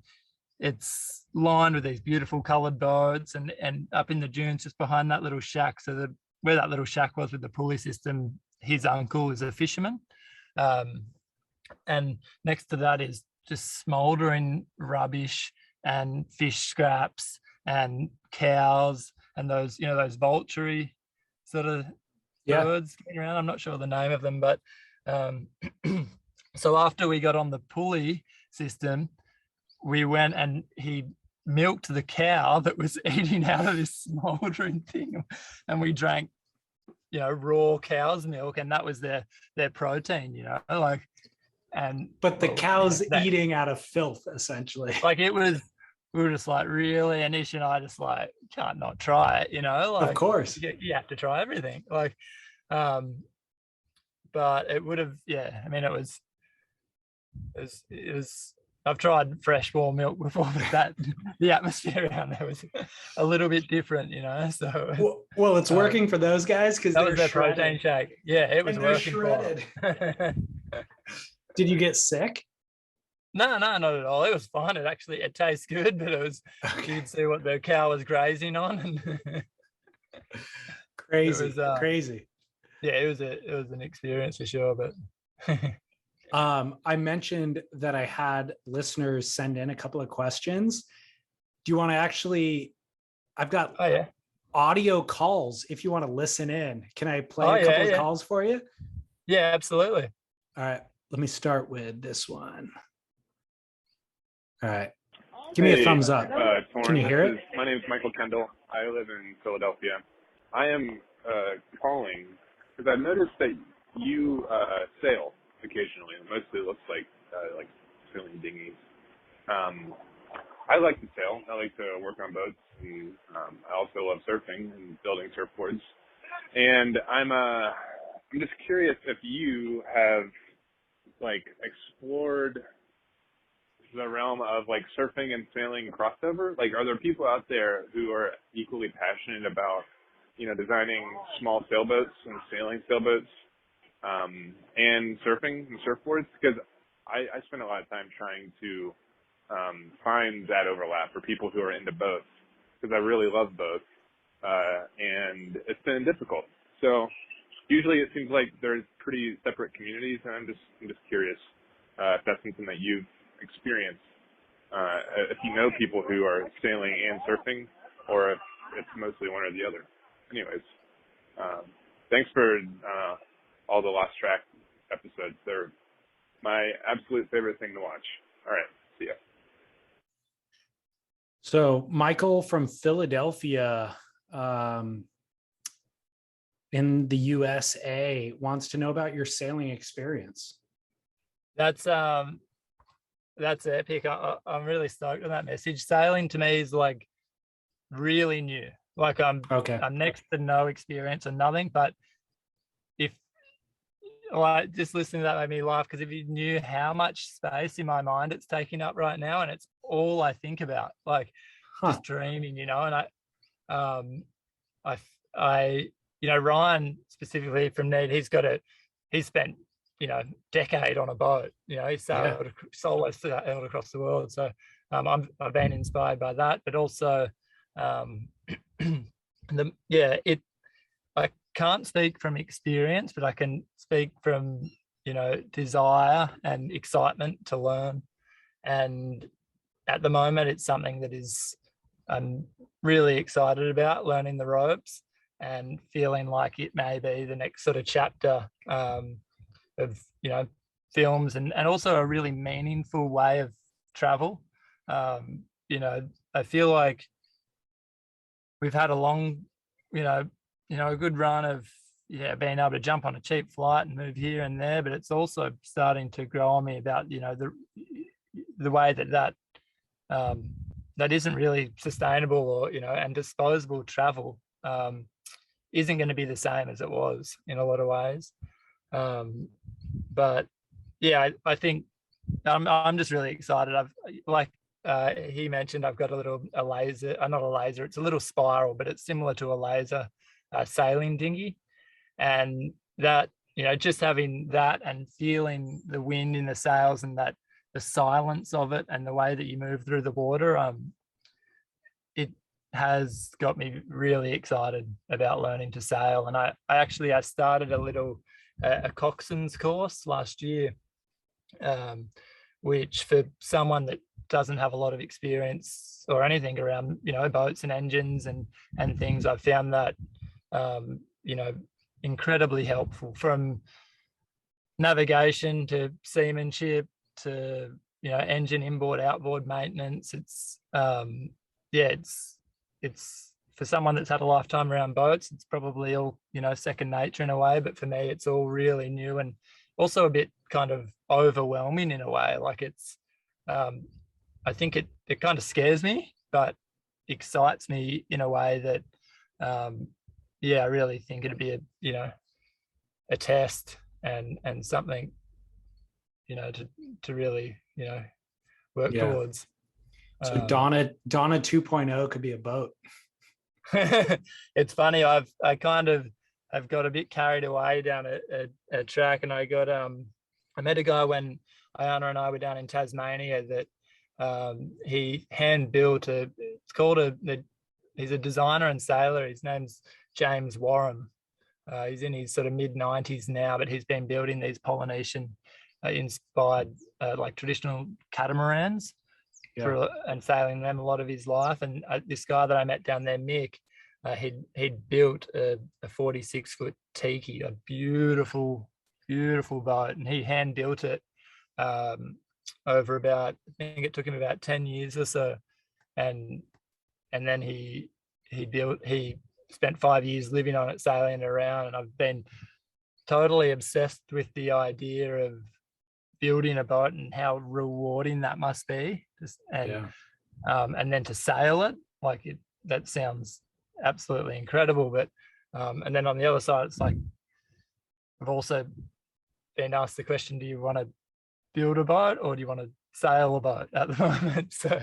Speaker 2: it's lined with these beautiful colored boats, and up in the dunes just behind that little shack. So where that little shack was with the pulley system, his uncle is a fisherman, and next to that is just smoldering rubbish and fish scraps and cows and those vulture sort of birds going around. I'm not sure the name of them, but so after we got on the pulley system, we went and he milked the cow that was eating out of this smoldering thing, and we drank raw cow's milk, and that was their protein, but
Speaker 1: the cow's eating out of filth, essentially.
Speaker 2: Like we were just like, really? And Ish and I just like, can't not try it,
Speaker 1: of course
Speaker 2: you have to try everything. But it would have, I mean, it was I've tried fresh warm milk before, but the atmosphere around there was a little bit different, So
Speaker 1: well, it's working for those guys because
Speaker 2: that was their protein shake. Yeah, it was working.
Speaker 1: Shredded. Did you get sick?
Speaker 2: No, not at all. It was fine. It tastes good, but it was you could see what the cow was grazing on, and
Speaker 1: crazy. Crazy.
Speaker 2: Yeah, it was an experience for sure. But
Speaker 1: I mentioned that I had listeners send in a couple of questions. Do you want to actually? I've got audio calls. If you want to listen in, can I play a couple of calls for you?
Speaker 2: Yeah, absolutely.
Speaker 1: All right. Let me start with this one. All right. Give me a thumbs up.
Speaker 3: Torren,
Speaker 1: can you hear it?
Speaker 3: My name is Michael Kendall. I live in Philadelphia. I am calling because I've noticed that you sail occasionally. It mostly looks like sailing dinghies. I like to sail. I like to work on boats, and I also love surfing and building surfboards. And I'm just curious if you have explored the realm of surfing and sailing crossover. Are there people out there who are equally passionate about designing small sailboats and sailing sailboats and surfing and surfboards? Because I spend a lot of time trying to find that overlap for people who are into both, because I really love both, and it's been difficult. So usually it seems like there's pretty separate communities, and I'm just curious if that's something that you've experienced. If you know people who are sailing and surfing, or if it's mostly one or the other. Anyways, thanks for all the Lost Track episodes. They're my absolute favorite thing to watch. All right, see ya.
Speaker 1: So Michael from Philadelphia in the USA wants to know about your sailing experience.
Speaker 2: That's epic. I'm really stoked on that message. Sailing to me is like really new. Like I'm next to no experience or nothing. But if like just listening to that made me laugh, because if you knew how much space in my mind it's taking up right now, and it's all I think about, like just dreaming, you know. And I you know, Ryan specifically from Need, he's spent, you know, decade on a boat. You know, he's solo sailed across the world. So I've been inspired by that, but also I can't speak from experience, but I can speak from, you know, desire and excitement to learn. And at the moment, it's something that I'm really excited about, learning the ropes and feeling like it may be the next sort of chapter of, you know, films, and also a really meaningful way of travel. You know, I feel like we've had a long, a good run of being able to jump on a cheap flight and move here and there, but it's also starting to grow on me about, you know, the way that isn't really sustainable, or, you know, and disposable travel isn't going to be the same as it was in a lot of ways. But yeah, I think I'm just really excited. He mentioned, I've got a laser, not a laser, it's a little spiral, but it's similar to a laser sailing dinghy. And that, you know, just having that and feeling the wind in the sails and that the silence of it and the way that you move through the water, it has got me really excited about learning to sail. And I started a coxswain's course last year, which for someone that doesn't have a lot of experience or anything around, you know, boats and engines and things, I've found that, you know, incredibly helpful, from navigation to seamanship to, you know, engine inboard, outboard maintenance. It's for someone that's had a lifetime around boats, it's probably all, you know, second nature in a way, but for me, it's all really new and also a bit kind of overwhelming in a way. Like it's, I think it kind of scares me, but excites me in a way that, I really think it'd be a test and something, you know, to really, you know, work towards.
Speaker 1: So Donna 2.0 could be a boat.
Speaker 2: It's funny. I've got a bit carried away down a track, and I met a guy when Ayanna and I were down in Tasmania that he hand built he's a designer and sailor. His name's James Warren. He's in his sort of mid-90s now, but he's been building these Polynesian inspired like traditional catamarans and sailing them a lot of his life. And this guy that I met down there, Mick, he'd built a 46-foot tiki, a beautiful boat, and he hand built it over about, I think it took him about 10 years or so, and then he spent 5 years living on it, sailing around. And I've been totally obsessed with the idea of building a boat and how rewarding that must be. And then to sail it, that sounds absolutely incredible. But and then on the other side, it's like I've also been asked the question, do you want to build a boat or do you want to sail a boat at the moment? So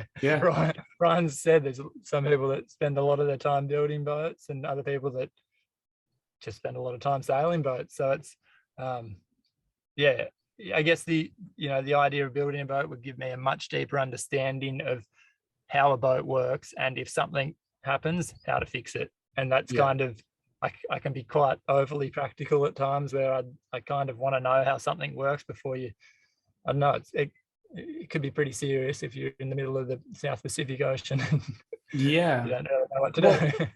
Speaker 2: Ryan said there's some people that spend a lot of their time building boats and other people that just spend a lot of time sailing boats. So it's I guess the idea of building a boat would give me a much deeper understanding of how a boat works, and if something happens, how to fix it. And that's kind of I can be quite overly practical at times, where I kind of want to know how something works before you. I don't know, it could be pretty serious if you're in the middle of the South Pacific Ocean and
Speaker 1: Yeah.
Speaker 2: you don't know what to
Speaker 1: Well,
Speaker 2: do.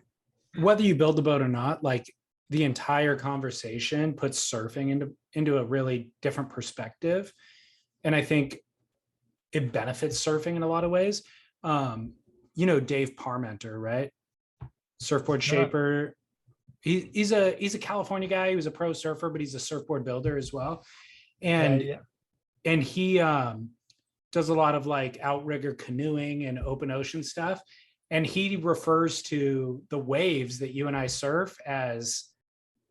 Speaker 1: whether you build the boat or not, like the entire conversation puts surfing into a really different perspective. And I think it benefits surfing in a lot of ways. You know, Dave Parmenter, right? Surfboard
Speaker 2: No.
Speaker 1: shaper. He's a California guy. He was a pro surfer, but he's a surfboard builder as well. And and he does a lot of like outrigger canoeing and open ocean stuff. And he refers to the waves that you and I surf as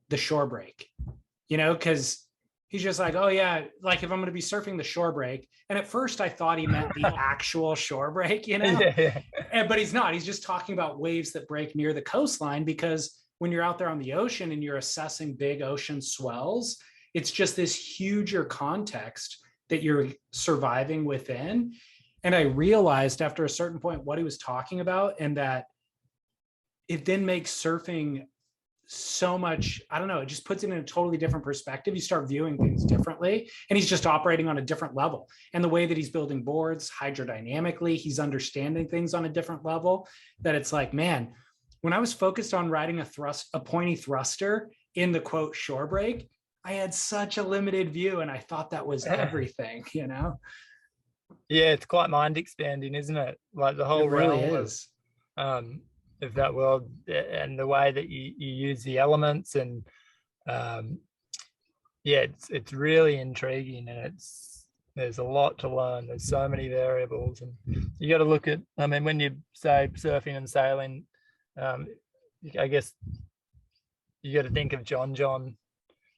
Speaker 1: the shore break, you know, because he's just like, oh yeah, like if I'm going to be surfing the shore break. And at first I thought he meant the actual shore break, you know, but he's not. He's just talking about waves that break near the coastline, because when you're out there on the ocean and you're assessing big ocean swells, it's just this huger context that you're surviving within. And I realized after a certain point what he was talking about, and that it then makes surfing so much, I don't know, it just puts it in a totally different perspective. You start viewing things differently, and he's just operating on a different level. And the way that he's building boards hydrodynamically, he's understanding things on a different level, that it's like, man, when I was focused on riding a pointy thruster in the quote shore break, I had such a limited view, and I thought that was everything, you know?
Speaker 2: Yeah, it's quite mind expanding, isn't it? Like the whole
Speaker 1: It really
Speaker 2: realm
Speaker 1: is.
Speaker 2: Of that world, and the way that you use the elements, and yeah, it's really intriguing, and there's a lot to learn. There's so many variables, and you got to look at, I mean, when you say surfing and sailing, I guess you got to think of John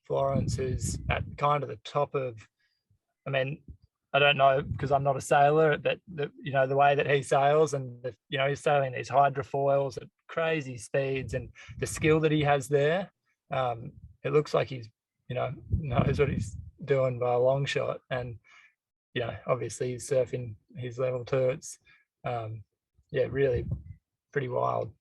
Speaker 2: Florence, who's at kind of the top of, I mean, I don't know because I'm not a sailor, but the way that he sails, and he's sailing these hydrofoils at crazy speeds, and the skill that he has there, it looks like he's knows what he's doing by a long shot. And obviously he's surfing his level too. It's really pretty wild.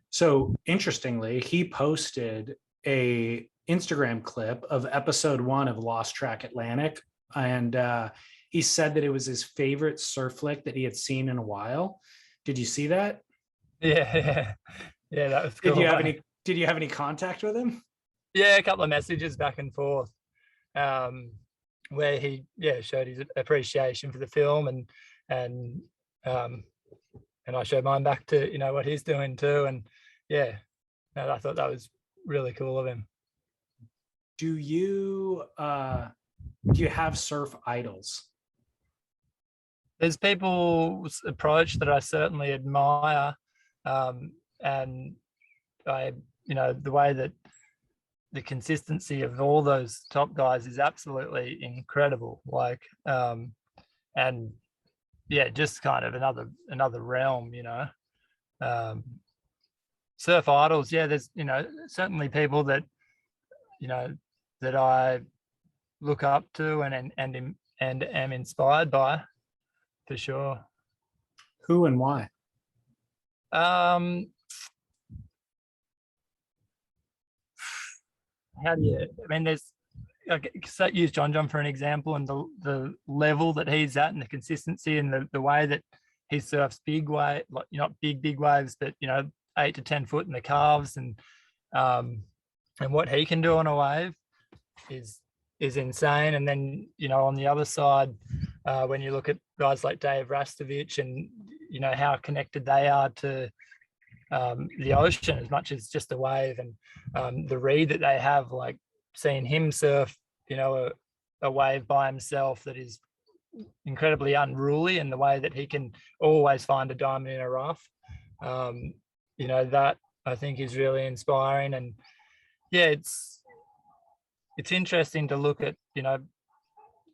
Speaker 1: So interestingly, he posted a Instagram clip of episode 1 of Lost Track Atlantic, and he said that it was his favorite surf flick that he had seen in a while. Did you see that?
Speaker 2: Yeah, that was cool.
Speaker 1: Did you have any contact with him?
Speaker 2: Yeah, a couple of messages back and forth, where he showed his appreciation for the film, and I showed mine back to what he's doing too, and I thought that was really cool of him.
Speaker 1: Do you have surf idols?
Speaker 2: There's people's approach that I certainly admire, and I, the way that the consistency of all those top guys is absolutely incredible. Like, and just kind of another realm, surf idols. Yeah, there's certainly people that that I look up to and am inspired by, for sure.
Speaker 1: Who and why?
Speaker 2: How do you? I mean, there's. Use John for an example, and the level that he's at, and the consistency, and the way that he surfs big wave, like not big waves, but 8 to 10 foot in the calves, and what he can do on a wave is insane. And then on the other side, when you look at guys like Dave Rastovich, and how connected they are to the ocean as much as just a wave, and the read that they have, like seeing him surf a wave by himself that is incredibly unruly, and the way that he can always find a diamond in a rough, that I think is really inspiring. And it's interesting to look at,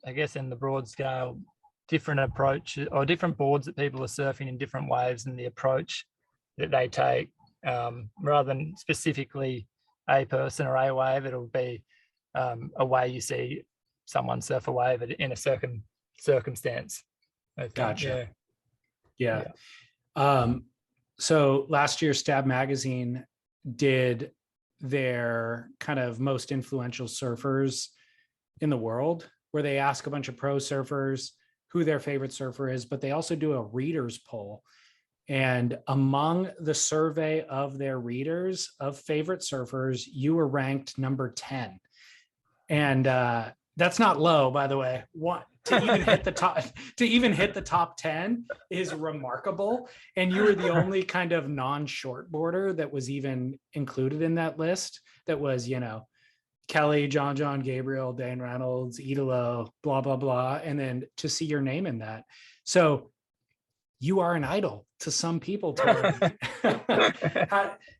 Speaker 2: I guess in the broad scale, different approach or different boards that people are surfing in different waves, and the approach that they take, rather than specifically a person or a wave. It'll be a way you see someone surf a wave in a circumstance.
Speaker 1: Gotcha. Yeah. So last year, Stab Magazine did their kind of most influential surfers in the world, where they ask a bunch of pro surfers who their favorite surfer is, but they also do a readers poll. And among the survey of their readers of favorite surfers, you were ranked number 10. And that's not low, by the way. To even hit the top 10 is remarkable. And you were the only kind of non-shortboarder that was even included in that list. That was, Kelly, John, Gabriel, Dane Reynolds, Idolo, blah, blah, blah. And then to see your name in that. So you are an idol to some people, Torren.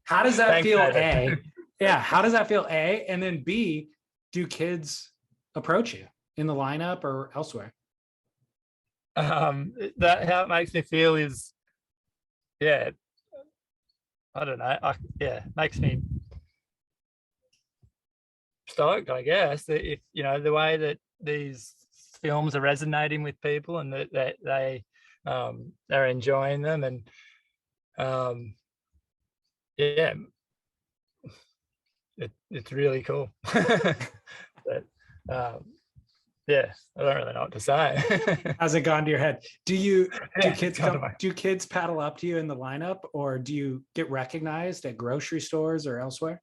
Speaker 1: how does that
Speaker 2: Thanks,
Speaker 1: feel,
Speaker 2: David.
Speaker 1: A? Yeah, how does that feel, A? And then B, do kids approach you in the lineup or elsewhere?
Speaker 2: That how it makes me feel is, I don't know. Makes me stoked, I guess. If the way that these films are resonating with people and that they are enjoying them, and it's really cool. But I don't really know what to say.
Speaker 1: How's it gone to your head? Do kids paddle up to you in the lineup, or do you get recognized at grocery stores or elsewhere?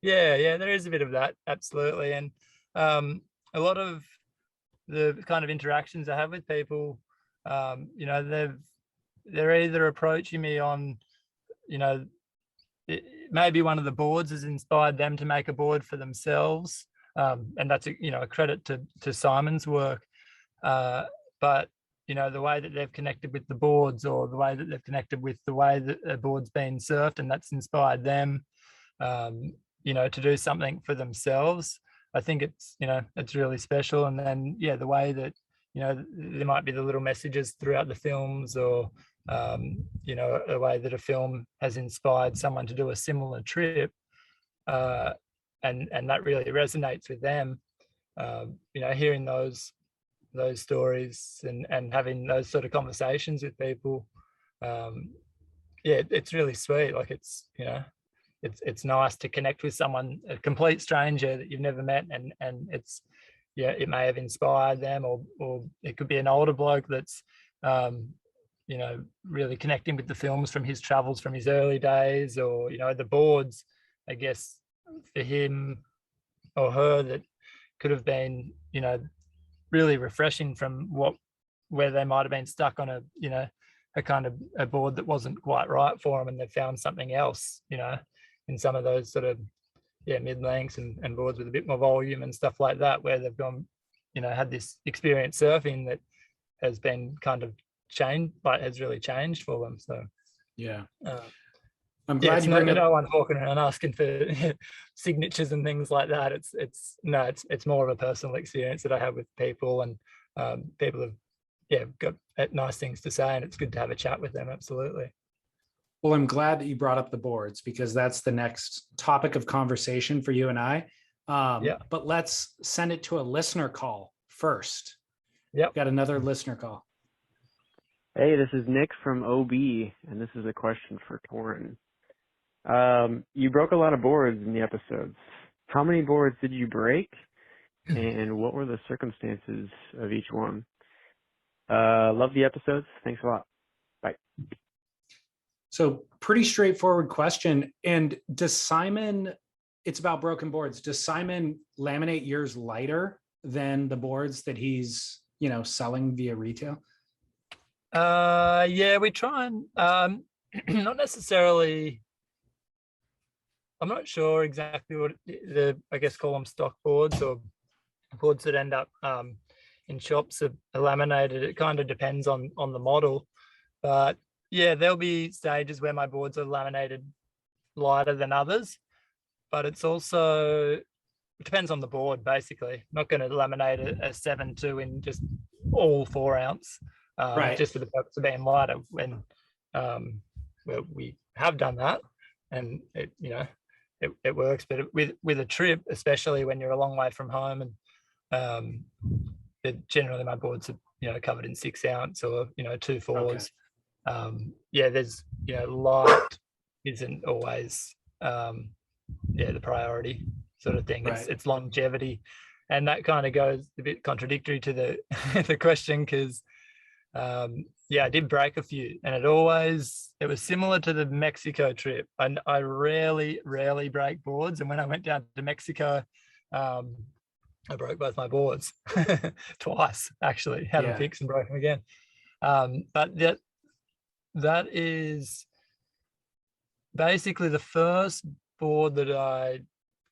Speaker 2: Yeah, there is a bit of that, absolutely. And a lot of the kind of interactions I have with people, they're either approaching me on, maybe one of the boards has inspired them to make a board for themselves. And that's a credit to Simon's work. But the way that they've connected with the boards, or the way that they've connected with the way that a board's been surfed, and that's inspired them, to do something for themselves. I think it's really special. And then, the way that, there might be the little messages throughout the films, or, a way that a film has inspired someone to do a similar trip. And that really resonates with them. Hearing those stories and having those sort of conversations with people, it's really sweet. Like it's nice to connect with someone, a complete stranger that you've never met, and it's it may have inspired them, or it could be an older bloke that's really connecting with the films from his travels from his early days, or the boards, I guess, for him or her, that could have been really refreshing from where they might have been stuck on a kind of a board that wasn't quite right for them, and they found something else in some of those sort of mid-lengths and boards with a bit more volume and stuff like that, where they've gone had this experience surfing that has been kind of changed, but has really changed for them. So I'm glad no one's walking around asking for signatures and things like that. It's more of a personal experience that I have with people, and people have got nice things to say, and it's good to have a chat with them. Absolutely.
Speaker 1: Well, I'm glad that you brought up the boards, because that's the next topic of conversation for you and I. But let's send it to a listener call first. Got another listener call.
Speaker 4: Hey, this is Nick from OB, and this is a question for Torren. You broke a lot of boards in the episodes. How many boards did you break, and what were the circumstances of each one? Love the episodes. Thanks a lot. Bye.
Speaker 1: So pretty straightforward question. And does Simon, it's about broken boards, does Simon laminate yours lighter than the boards that he's, selling via retail?
Speaker 2: We try and not necessarily. I'm not sure exactly what I guess call them stock boards, or boards that end up in shops are laminated. It kind of depends on the model, but there'll be stages where my boards are laminated lighter than others, but it depends on the board. Basically, I'm not going to laminate a 7.2 in just all 4 ounce, just for the purpose of being lighter. When we have done that, and it works. But with a trip, especially when you're a long way from home, and generally my boards are covered in 6 ounce or 2 4s. There's light isn't always the priority sort of thing.
Speaker 1: Right.
Speaker 2: It's longevity, and that kind of goes a bit contradictory to the the question, because I did break a few, and it was similar to the Mexico trip. And I rarely break boards, and when I went down to Mexico, I broke both my boards twice, actually. Had them fixed and broke them again. But that is basically the first board that I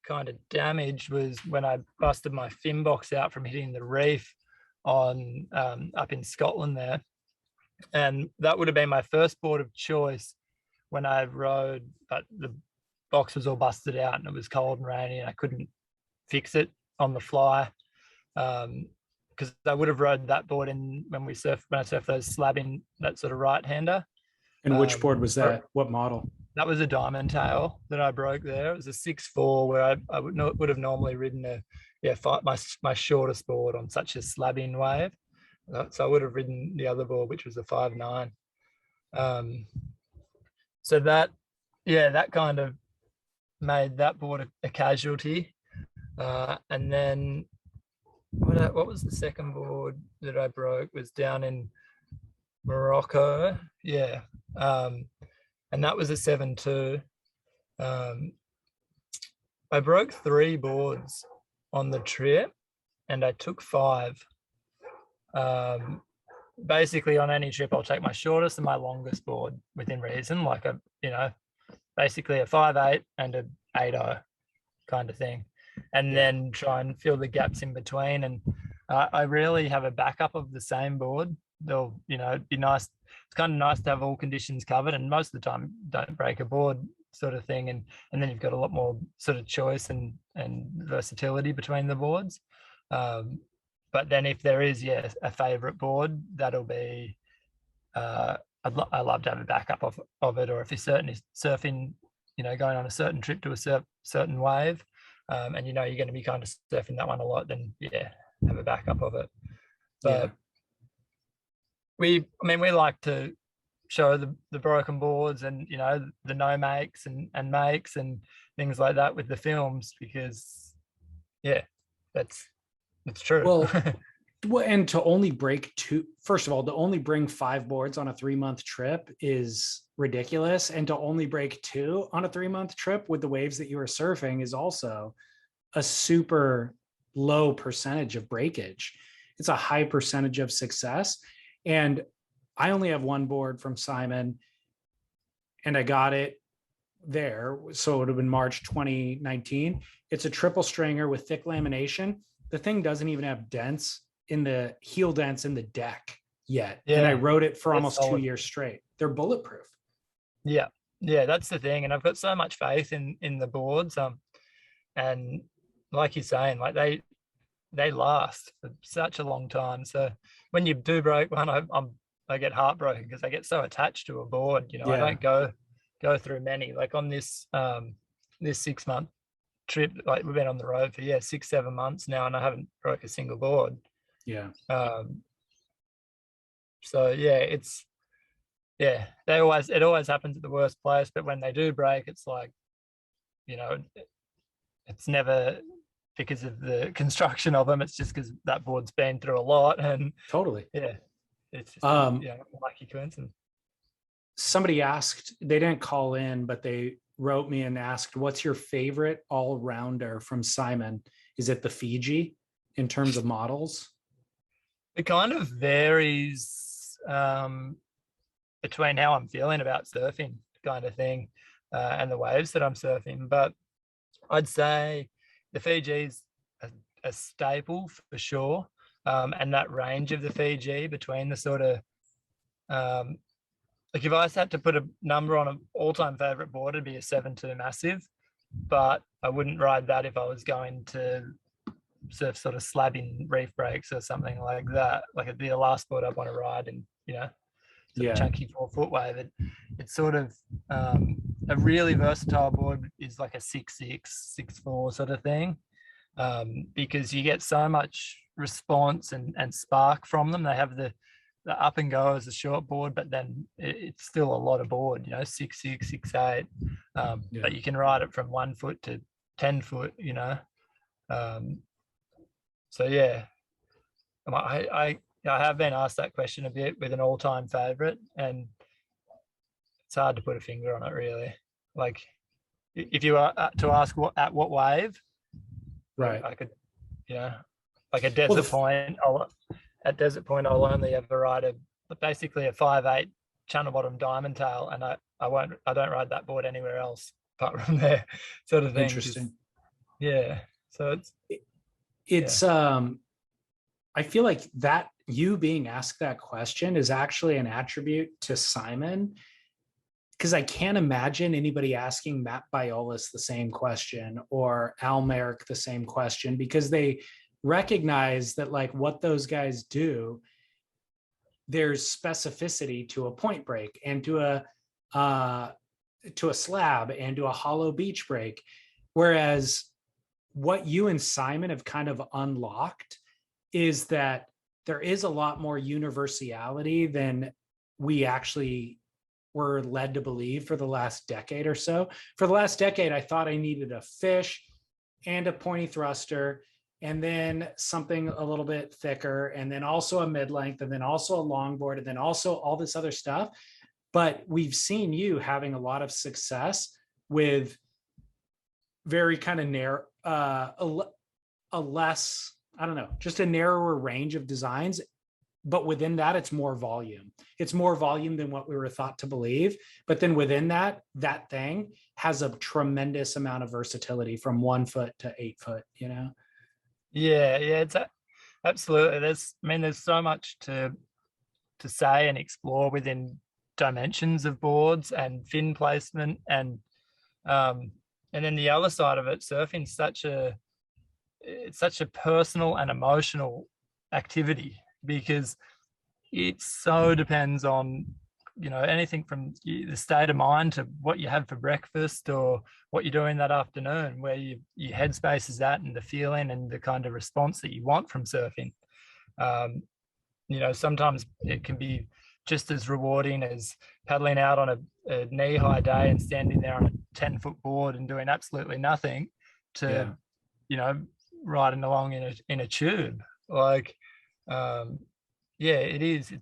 Speaker 2: kind of damaged was when I busted my fin box out from hitting the reef on up in Scotland there. And that would have been my first board of choice when I rode, but the box was all busted out and it was cold and rainy and I couldn't fix it on the fly. Because I would have rode that board when I surfed those slabbing, that sort of right-hander.
Speaker 1: And which board was that? What model?
Speaker 2: That was a diamond tail that I broke there. It was a 6.4 where I would have normally ridden my shortest board on such a slabbing wave. So I would have ridden the other board, which was a 5.9. So that kind of made that board a casualty. And then what was the second board that I broke? Was down in Morocco. And that was a 7.2. I broke 3 boards on the trip and I took 5. Basically on any trip, I'll take my shortest and my longest board within reason, like basically a 5.8 and a 8.0 kind of thing. And then try and fill the gaps in between. And I rarely have a backup of the same board. They'll, it'd be nice. It's kind of nice to have all conditions covered, and most of the time don't break a board sort of thing. And then you've got a lot more sort of choice and versatility between the boards. But then if there is, a favorite board, that'll be, I love to have a backup of it. Or if you're certainly surfing, going on a certain trip to a certain wave, and you're going to be kind of surfing that one a lot, then have a backup of it. But we like to show the broken boards and the no makes and makes and things like that with the films, because that's true.
Speaker 1: Well, and to only break 2, first of all, to only bring 5 boards on a 3-month trip is ridiculous. And to only break 2 on a 3-month trip with the waves that you were surfing is also a super low percentage of breakage. It's a high percentage of success. And I only have 1 board from Simon, and I got it there. So it would have been March 2019. It's a triple stringer with thick lamination. The thing doesn't even have heel dents in the deck yet. And I rode it for almost 2 years straight. They're bulletproof.
Speaker 2: Yeah, that's the thing. And I've got so much faith in the boards. And like you're saying, like they last for such a long time. So when you do break one, I get heartbroken because I get so attached to a board. I don't go through many. Like on this 6-month trip, like we've been on the road for 6-7 months now, and I haven't broke a single board. So it always happens at the worst place, but when they do break, it's like, it's never because of the construction of them. It's just because that board's been through a lot. And
Speaker 1: totally,
Speaker 2: it's just a lucky coincidence.
Speaker 1: Somebody asked, they didn't call in, but they wrote me and asked, what's your favorite all-rounder from Simon? Is it the Fiji in terms of models?
Speaker 2: It kind of varies between how I'm feeling about surfing kind of thing and the waves that I'm surfing. But I'd say the Fiji's a staple for sure. And that range of the Fiji between the sort of, like if I had to put a number on an all-time favorite board, it'd be a 7.2 massive, but I wouldn't ride that if I was going to surf sort of slabbing reef breaks or something like that. Like it'd be the last board I'd want to ride, and sort of chunky 4-foot wave. It's sort of a really versatile board is like a 6.6, 6.4 sort of thing, because you get so much response and spark from them. They have the up and go as a short board, but then it's still a lot of board, 6.6, 6.8. But you can ride it from 1 foot to 10 foot, so yeah, I have been asked that question a bit with an all-time favorite, and it's hard to put a finger on it really. Like if you are to ask at what wave,
Speaker 1: Right.
Speaker 2: I could, like at Desert Point, I'll only ever ride basically a 5/8 channel bottom diamond tail, and I don't ride that board anywhere else apart from there, sort of thing.
Speaker 1: Interesting.
Speaker 2: Yeah. So
Speaker 1: it's I feel like that you being asked that question is actually an attribute to Simon, because I can't imagine anybody asking Matt Biolis the same question or Al Merrick the same question, because they recognize that like what those guys do, there's specificity to a point break and to a slab and to a hollow beach break. Whereas what you and Simon have kind of unlocked is that there is a lot more universality than we actually were led to believe for the last decade or so. For the last decade, I thought I needed a fish and a pointy thruster, and then something a little bit thicker, and then also a mid-length, and then also a longboard, and then also all this other stuff. But we've seen you having a lot of success with very kind of narrow, a less, I don't know, just a narrower range of designs. But within that, it's more volume. It's more volume than what we were thought to believe. But then within that thing has a tremendous amount of versatility from 1 foot to 8 foot,
Speaker 2: Yeah, it's absolutely. There's so much to say and explore within dimensions of boards and fin placement, and then the other side of it, surfing's it's such a personal and emotional activity, because it so depends on anything from the state of mind to what you had for breakfast or what you're doing that afternoon, where your headspace is at, and the feeling and the kind of response that you want from surfing. Sometimes it can be just as rewarding as paddling out on a knee-high day and standing there on a 10-foot board and doing absolutely nothing to riding along in a tube. Like it is.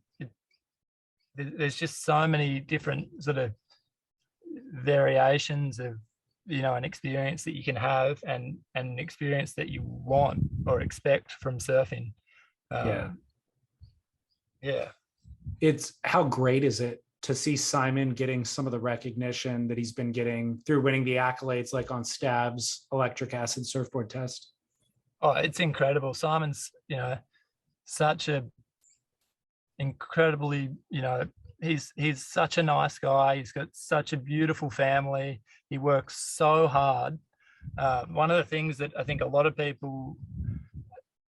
Speaker 2: There's just so many different sort of variations of an experience that you can have, and an experience that you want or expect from surfing.
Speaker 1: It's how great is it to see Simon getting some of the recognition that he's been getting through winning the accolades, like on Stab's electric acid surfboard test.
Speaker 2: Oh, it's incredible. Simon's such a incredibly, he's such a nice guy. He's got such a beautiful family. He works so hard. One of the things that I think a lot of people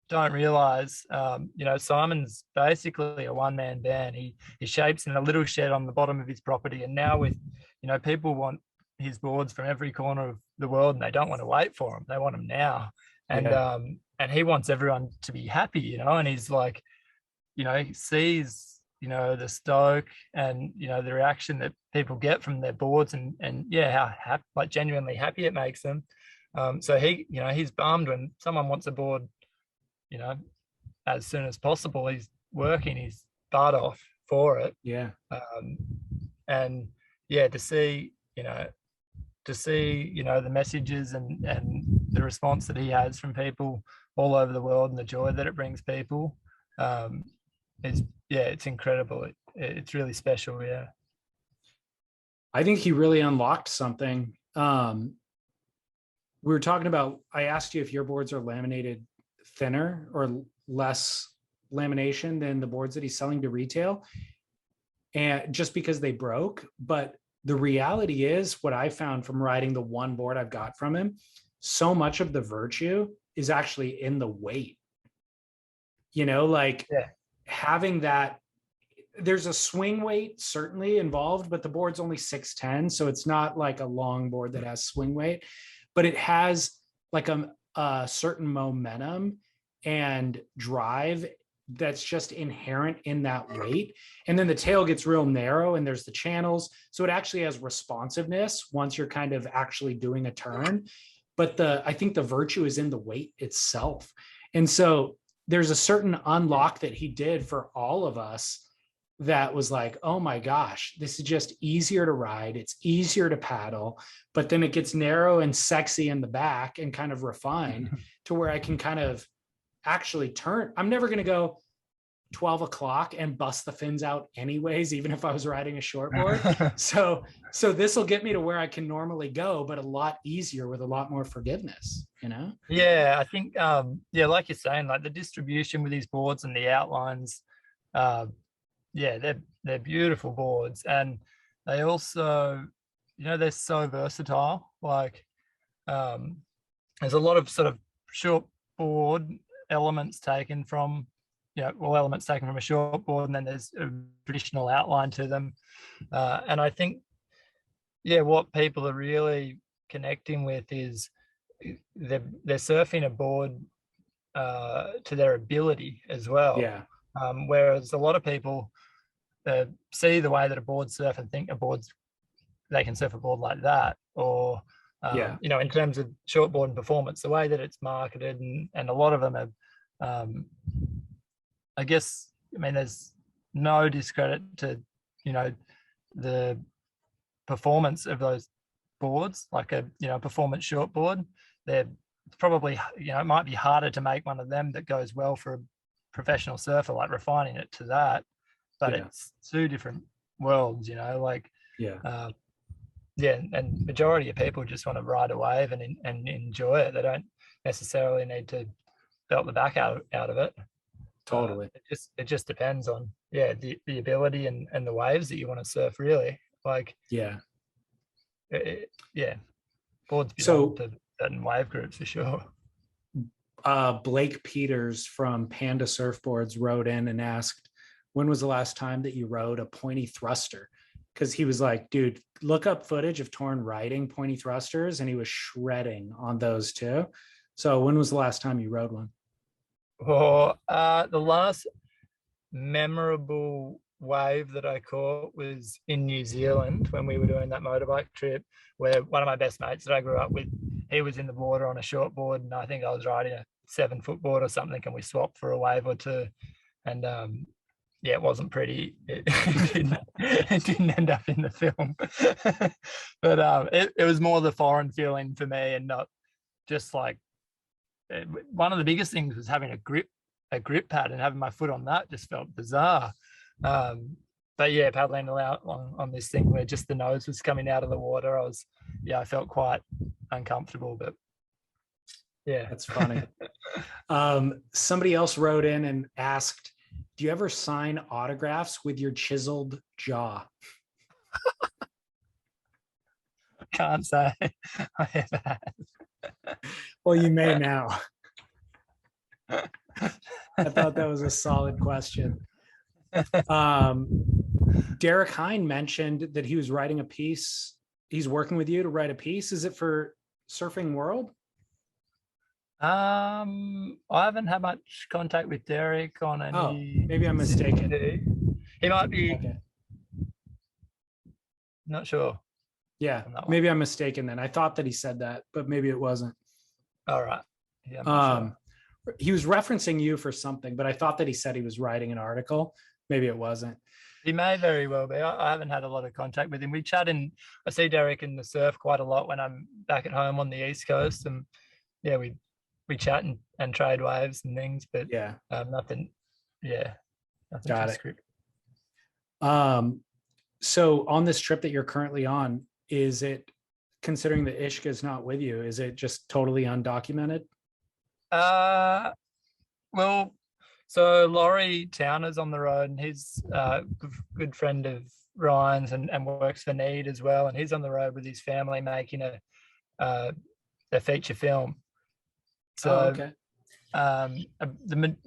Speaker 2: don't realize, Simon's basically a one-man band. He shapes in a little shed on the bottom of his property, and now with people want his boards from every corner of the world, and they don't want to wait for them. They want them now. And he wants everyone to be happy, and he's like, he sees, the stoke and, the reaction that people get from their boards, and how genuinely happy it makes them. So he's bummed when someone wants a board, as soon as possible. He's working his butt off for it.
Speaker 1: Yeah.
Speaker 2: And to see the messages and the response that he has from people all over the world, and the joy that it brings people, it's incredible. It's really special. Yeah.
Speaker 1: I think he really unlocked something. We were talking about, I asked you if your boards are laminated thinner or less lamination than the boards that he's selling to retail, and just because they broke. But the reality is, what I found from riding the one board I've got from him, so much of the virtue is actually in the weight. Having that, there's a swing weight certainly involved, but the board's only 6'10", so it's not like a long board that has swing weight, but it has like a certain momentum and drive that's just inherent in that weight. And then the tail gets real narrow, and there's the channels, so it actually has responsiveness once you're kind of actually doing a turn. but I think the virtue is in the weight itself. And so there's a certain unlock that he did for all of us that was like, oh my gosh, this is just easier to ride. It's easier to paddle, but then it gets narrow and sexy in the back and kind of refined to where I can kind of actually turn. I'm never going to go 12 o'clock and bust the fins out anyways, even if I was riding a shortboard. So this will get me to where I can normally go, but a lot easier with a lot more forgiveness, you know?
Speaker 2: Yeah, I think, like you're saying, like the distribution with these boards and the outlines, they're beautiful boards, and they also, they're so versatile. Like, there's a lot of sort of short board elements taken from, elements taken from a short board, and then there's a traditional outline to them. And I think, what people are really connecting with is they're surfing a board to their ability as well.
Speaker 1: Yeah.
Speaker 2: Whereas a lot of people see the way that a board surf and think they can surf a board like that, or in terms of shortboard and performance, the way that it's marketed, and a lot of them have, I guess, there's no discredit to, the performance of those boards, like a, performance shortboard. They're probably, it might be harder to make one of them that goes well for a professional surfer, like refining it to that, but it's two different worlds, and majority of people just want to ride a wave and enjoy it. They don't necessarily need to belt the back out of it.
Speaker 1: Totally.
Speaker 2: It just depends on the ability and the waves that you want to surf, really. Like boards belong to certain wave groups for sure.
Speaker 1: Blake Peters from Panda Surfboards wrote in and asked, when was the last time that you rode a pointy thruster? Because he was like, dude, look up footage of Torren riding pointy thrusters, and he was shredding on those too. So when was the last time you rode one?
Speaker 2: Well, the last memorable wave that I caught was in New Zealand when we were doing that motorbike trip, where one of my best mates that I grew up with, he was in the water on a shortboard, and I think I was riding a 7-foot board or something, and we swapped for a wave or two. And it wasn't pretty. It didn't end up in the film. But it was more the foreign feeling for me, and not just like, one of the biggest things was having a grip pad, and having my foot on that just felt bizarre. But paddling out on this thing where just the nose was coming out of the water, I felt quite uncomfortable. But
Speaker 1: that's funny. Somebody else wrote in and asked, do you ever sign autographs with your chiseled jaw?
Speaker 2: Can't say I ever have.
Speaker 1: Well, you may now. I thought that was a solid question. Derek Hine mentioned that he was writing a piece. He's working with you to write a piece. Is it for Surfing World?
Speaker 2: I haven't had much contact with Derek on any.
Speaker 1: Oh, maybe I'm mistaken.
Speaker 2: He might be. Okay. Not sure.
Speaker 1: Yeah, maybe I'm mistaken then. I thought that he said that, but maybe it wasn't.
Speaker 2: All right.
Speaker 1: Yeah. Sure. He was referencing you for something, but I thought that he said he was writing an article. Maybe it wasn't.
Speaker 2: He may very well be. I haven't had a lot of contact with him. We chat I see Derek in the surf quite a lot when I'm back at home on the East Coast, and we chat and trade waves and things, but nothing. Nothing.
Speaker 1: Got it. So on this trip that you're currently on, is it, considering that Ishka is not with you, is it just totally undocumented?
Speaker 2: Well, so Laurie Towner's on the road, and he's a good friend of Ryan's and works for Need as well, and he's on the road with his family making a feature film. So the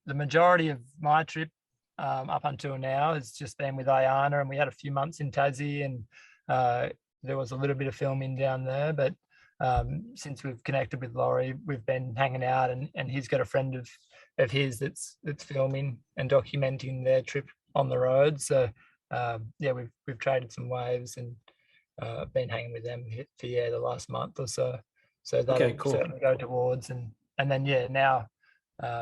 Speaker 2: majority of my trip up until now has just been with Ayanna, and we had a few months in Tassie, and there was a little bit of filming down there, but since we've connected with Laurie, we've been hanging out, and he's got a friend of his that's filming and documenting their trip on the road. So we've traded some waves, and been hanging with them for the last month or so. So
Speaker 1: Okay,
Speaker 2: that'll
Speaker 1: cool.
Speaker 2: certainly go towards, and then now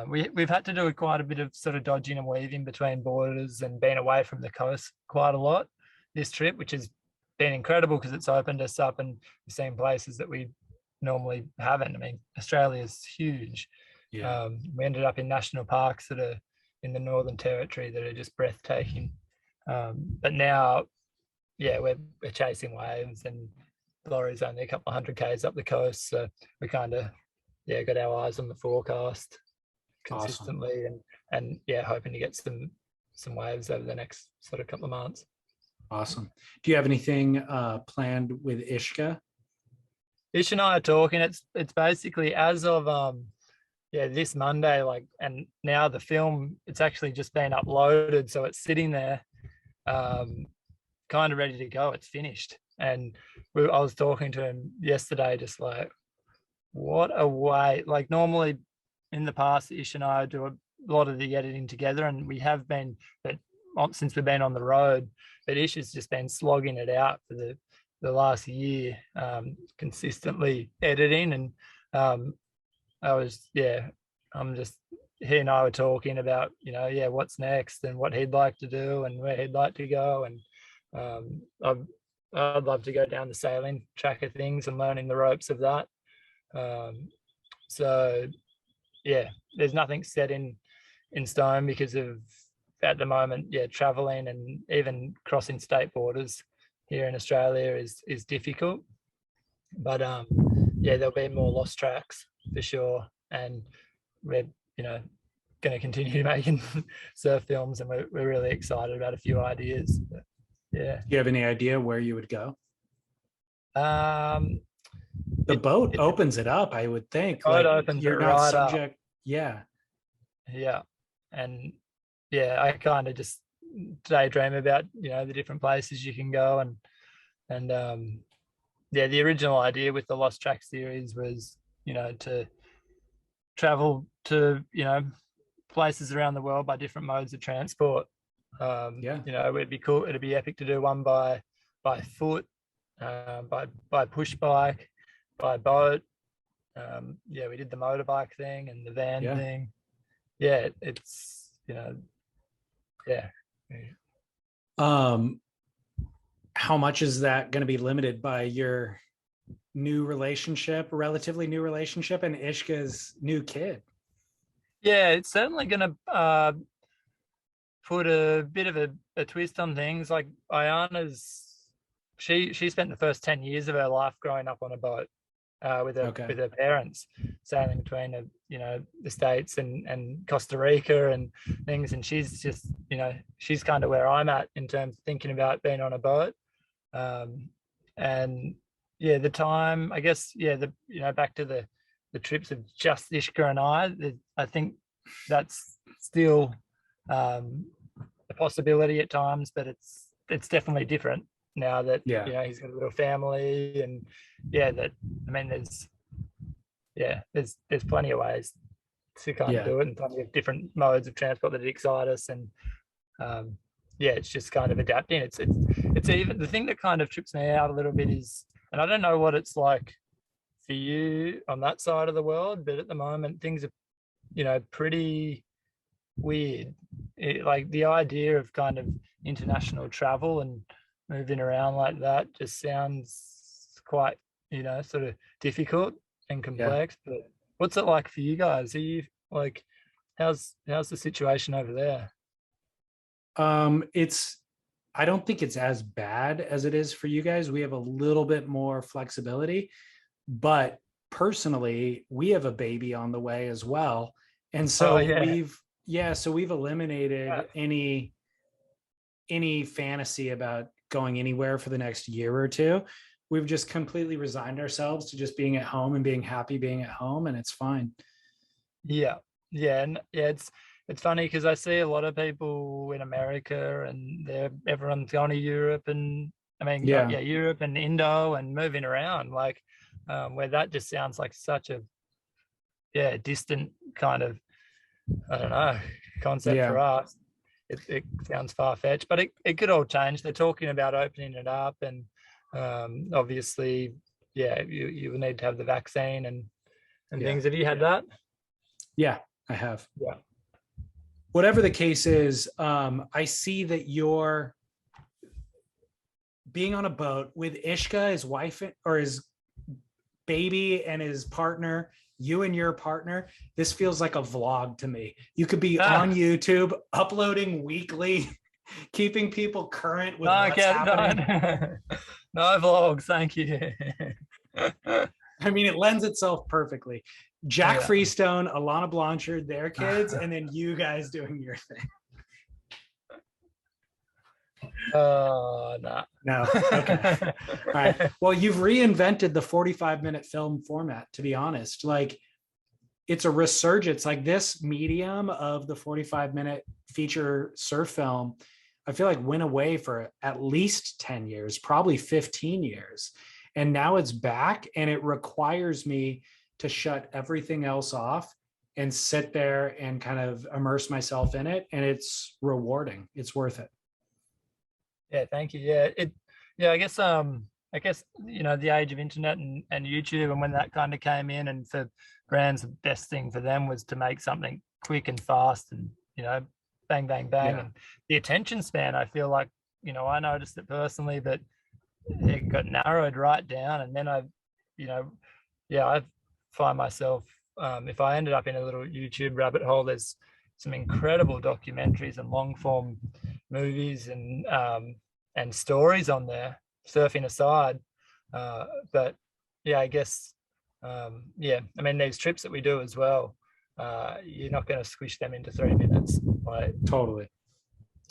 Speaker 2: we've had to do quite a bit of sort of dodging and weaving between borders and being away from the coast quite a lot this trip, which has been incredible because it's opened us up and we've seen places that we normally haven't. I mean, Australia is huge.
Speaker 1: Yeah.
Speaker 2: We ended up in national parks that are in the Northern Territory that are just breathtaking. But now, we're chasing waves, and Laurie's only a couple of 100 k's up the coast, so we kind of got our eyes on the forecast consistently.
Speaker 1: Awesome.
Speaker 2: and hoping to get some waves over the next sort of couple of months.
Speaker 1: Awesome. Do you have anything planned with Ishka?
Speaker 2: Ish and I are talking. It's basically as of this Monday, like, and now the film, it's actually just been uploaded, so it's sitting there kind of ready to go. It's finished, and I was talking to him yesterday, just like, what a way. Like, normally in the past, Ish and I do a lot of the editing together, and we have been, but since we've been on the road, but Ish has just been slogging it out for the last year, consistently editing. And he and I were talking about, what's next and what he'd like to do and where he'd like to go. And I'd love to go down the sailing track of things and learning the ropes of that. So there's nothing set in stone because of, at the moment, traveling and even crossing state borders here in Australia is difficult. But there'll be more lost tracks for sure, and we're going to continue making surf films, and we're really excited about a few ideas. But,
Speaker 1: do you have any idea where you would go?
Speaker 2: The
Speaker 1: boat opens it up, I would think.
Speaker 2: Like, opens
Speaker 1: you're
Speaker 2: it
Speaker 1: not
Speaker 2: right
Speaker 1: subject.
Speaker 2: up. And I kind of just daydream about the different places you can go, and the original idea with the Lost Track series was to travel to places around the world by different modes of transport. It'd be cool, it'd be epic to do one by foot, by push bike, by boat. We did the motorbike thing and the van thing. It's
Speaker 1: how much is that going to be limited by your relatively new relationship, and Ishka's new kid?
Speaker 2: It's certainly going to put a bit of a twist on things. Like, Ayanna's, she spent the first 10 years of her life growing up on a boat with her parents, sailing between the States and Costa Rica and things, and she's just she's kind of where I'm at in terms of thinking about being on a boat. And the time, I guess, back to the trips of just Ishka and I think that's still a possibility at times, but it's definitely different now that he's got a little family. And there's plenty of ways to kind of do it, and plenty of different modes of transport that excite us. And it's just kind of adapting. It's even the thing that kind of trips me out a little bit is, and I don't know what it's like for you on that side of the world, but at the moment things are pretty weird. Like, the idea of kind of international travel and moving around like that just sounds quite sort of difficult and complex. But what's it like for you guys? Are you like, how's the situation over there?
Speaker 1: I don't think it's as bad as it is for you guys. We have a little bit more flexibility, but personally, we have a baby on the way as well. And so we've eliminated any fantasy about going anywhere for the next year or two. We've just completely resigned ourselves to just being at home and being happy being at home, and it's fine. It's funny because I see a lot of people in America, and everyone's going to Europe, and Europe and Indo and moving around, like where that just sounds like such a distant kind of, I don't know, concept for us. It sounds far-fetched, but it could all change. They're talking about opening it up, and obviously
Speaker 2: you will need to have the vaccine and
Speaker 1: Yeah.
Speaker 2: things. Have you had that?
Speaker 1: Yeah, I have.
Speaker 2: Yeah.
Speaker 1: Whatever the case is, I see that you're being on a boat with Ishka, his wife or his baby and his partner, you and your partner. This feels like a vlog to me. You could be on YouTube uploading weekly, keeping people current with what's happening.
Speaker 2: No vlogs, thank you.
Speaker 1: I mean, it lends itself perfectly. Jack Freestone, Alana Blanchard, their kids, and then you guys doing your thing.
Speaker 2: No.
Speaker 1: No. Okay. All right. Well, you've reinvented the 45-minute film format, to be honest. Like, it's a resurgence. Like, this medium of the 45-minute feature surf film, I feel like went away for at least 10 years, probably 15 years. And now it's back, and it requires me to shut everything else off and sit there and kind of immerse myself in it. And it's rewarding. It's worth it.
Speaker 2: Yeah, thank you. I guess the age of internet and YouTube, and when that kind of came in, and for brands, the best thing for them was to make something quick and fast, and bang bang bang.
Speaker 1: Yeah.
Speaker 2: And the attention span, I feel like, I noticed it personally, but it got narrowed right down. And then I find myself, if I ended up in a little YouTube rabbit hole, there's some incredible documentaries and long form movies and stories on there, surfing aside. But I guess, I mean, these trips that we do as well, you're not going to squish them into 3 minutes. Like,
Speaker 1: Totally.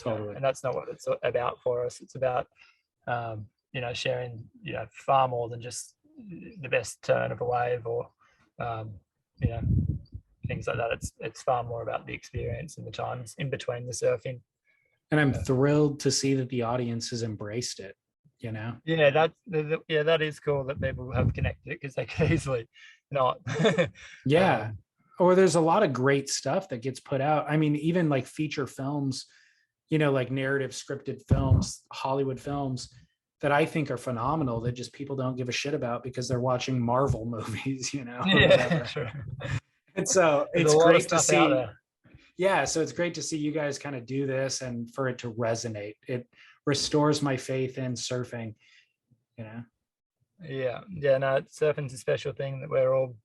Speaker 2: And that's not what it's about for us. It's about, sharing, far more than just the best turn of a wave or, things like that. It's far more about the experience and the times in between the surfing.
Speaker 1: And I'm thrilled to see that the audience has embraced it,
Speaker 2: Yeah, that is cool that people have connected it, because they could easily not.
Speaker 1: Yeah. Or there's a lot of great stuff that gets put out. I mean, even like feature films, like narrative scripted films, Hollywood films that I think are phenomenal that just people don't give a shit about because they're watching Marvel movies,
Speaker 2: Yeah, sure.
Speaker 1: And so
Speaker 2: There's
Speaker 1: it's
Speaker 2: a lot of
Speaker 1: great to
Speaker 2: stuff out
Speaker 1: see.
Speaker 2: there.
Speaker 1: Yeah. So it's great to see you guys kind of do this and for it to resonate. It restores my faith in surfing,
Speaker 2: Yeah. No, surfing's a special thing that we're all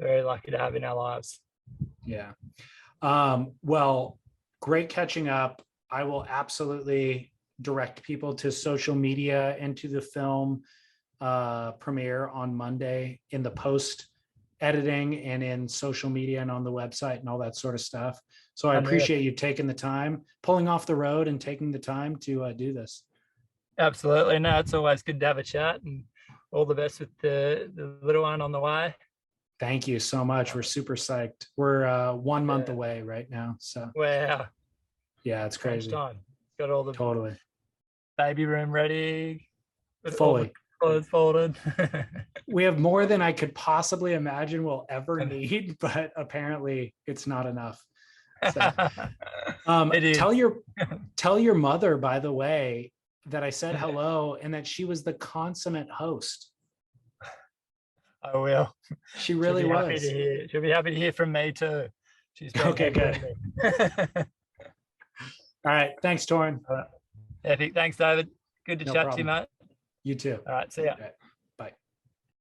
Speaker 2: very lucky to have in our lives.
Speaker 1: Yeah. Well, great catching up. I will absolutely direct people to social media and to the film premiere on Monday in the post editing and in social media and on the website and all that sort of stuff. So I appreciate you taking the time, pulling off the road and taking the time to do this.
Speaker 2: Absolutely. No, it's always good to have a chat, and all the best with the little one on the way.
Speaker 1: Thank you so much. We're super psyched. We're 1 month away right now. So
Speaker 2: wow.
Speaker 1: Yeah, it's crazy.
Speaker 2: Time. Got all the
Speaker 1: totally
Speaker 2: baby room ready.
Speaker 1: Fully.
Speaker 2: Clothes folded.
Speaker 1: We have more than I could possibly imagine we'll ever need, but apparently it's not enough. So, tell your mother, by the way, that I said hello and that she was the consummate host.
Speaker 2: I will.
Speaker 1: She really was.
Speaker 2: She'll be happy to hear from me too. She's
Speaker 1: okay, good. All right. Thanks, Torren.
Speaker 2: Epic. Thanks, David. Good to chat to you, mate.
Speaker 1: You too.
Speaker 2: All right. See ya.
Speaker 1: Okay.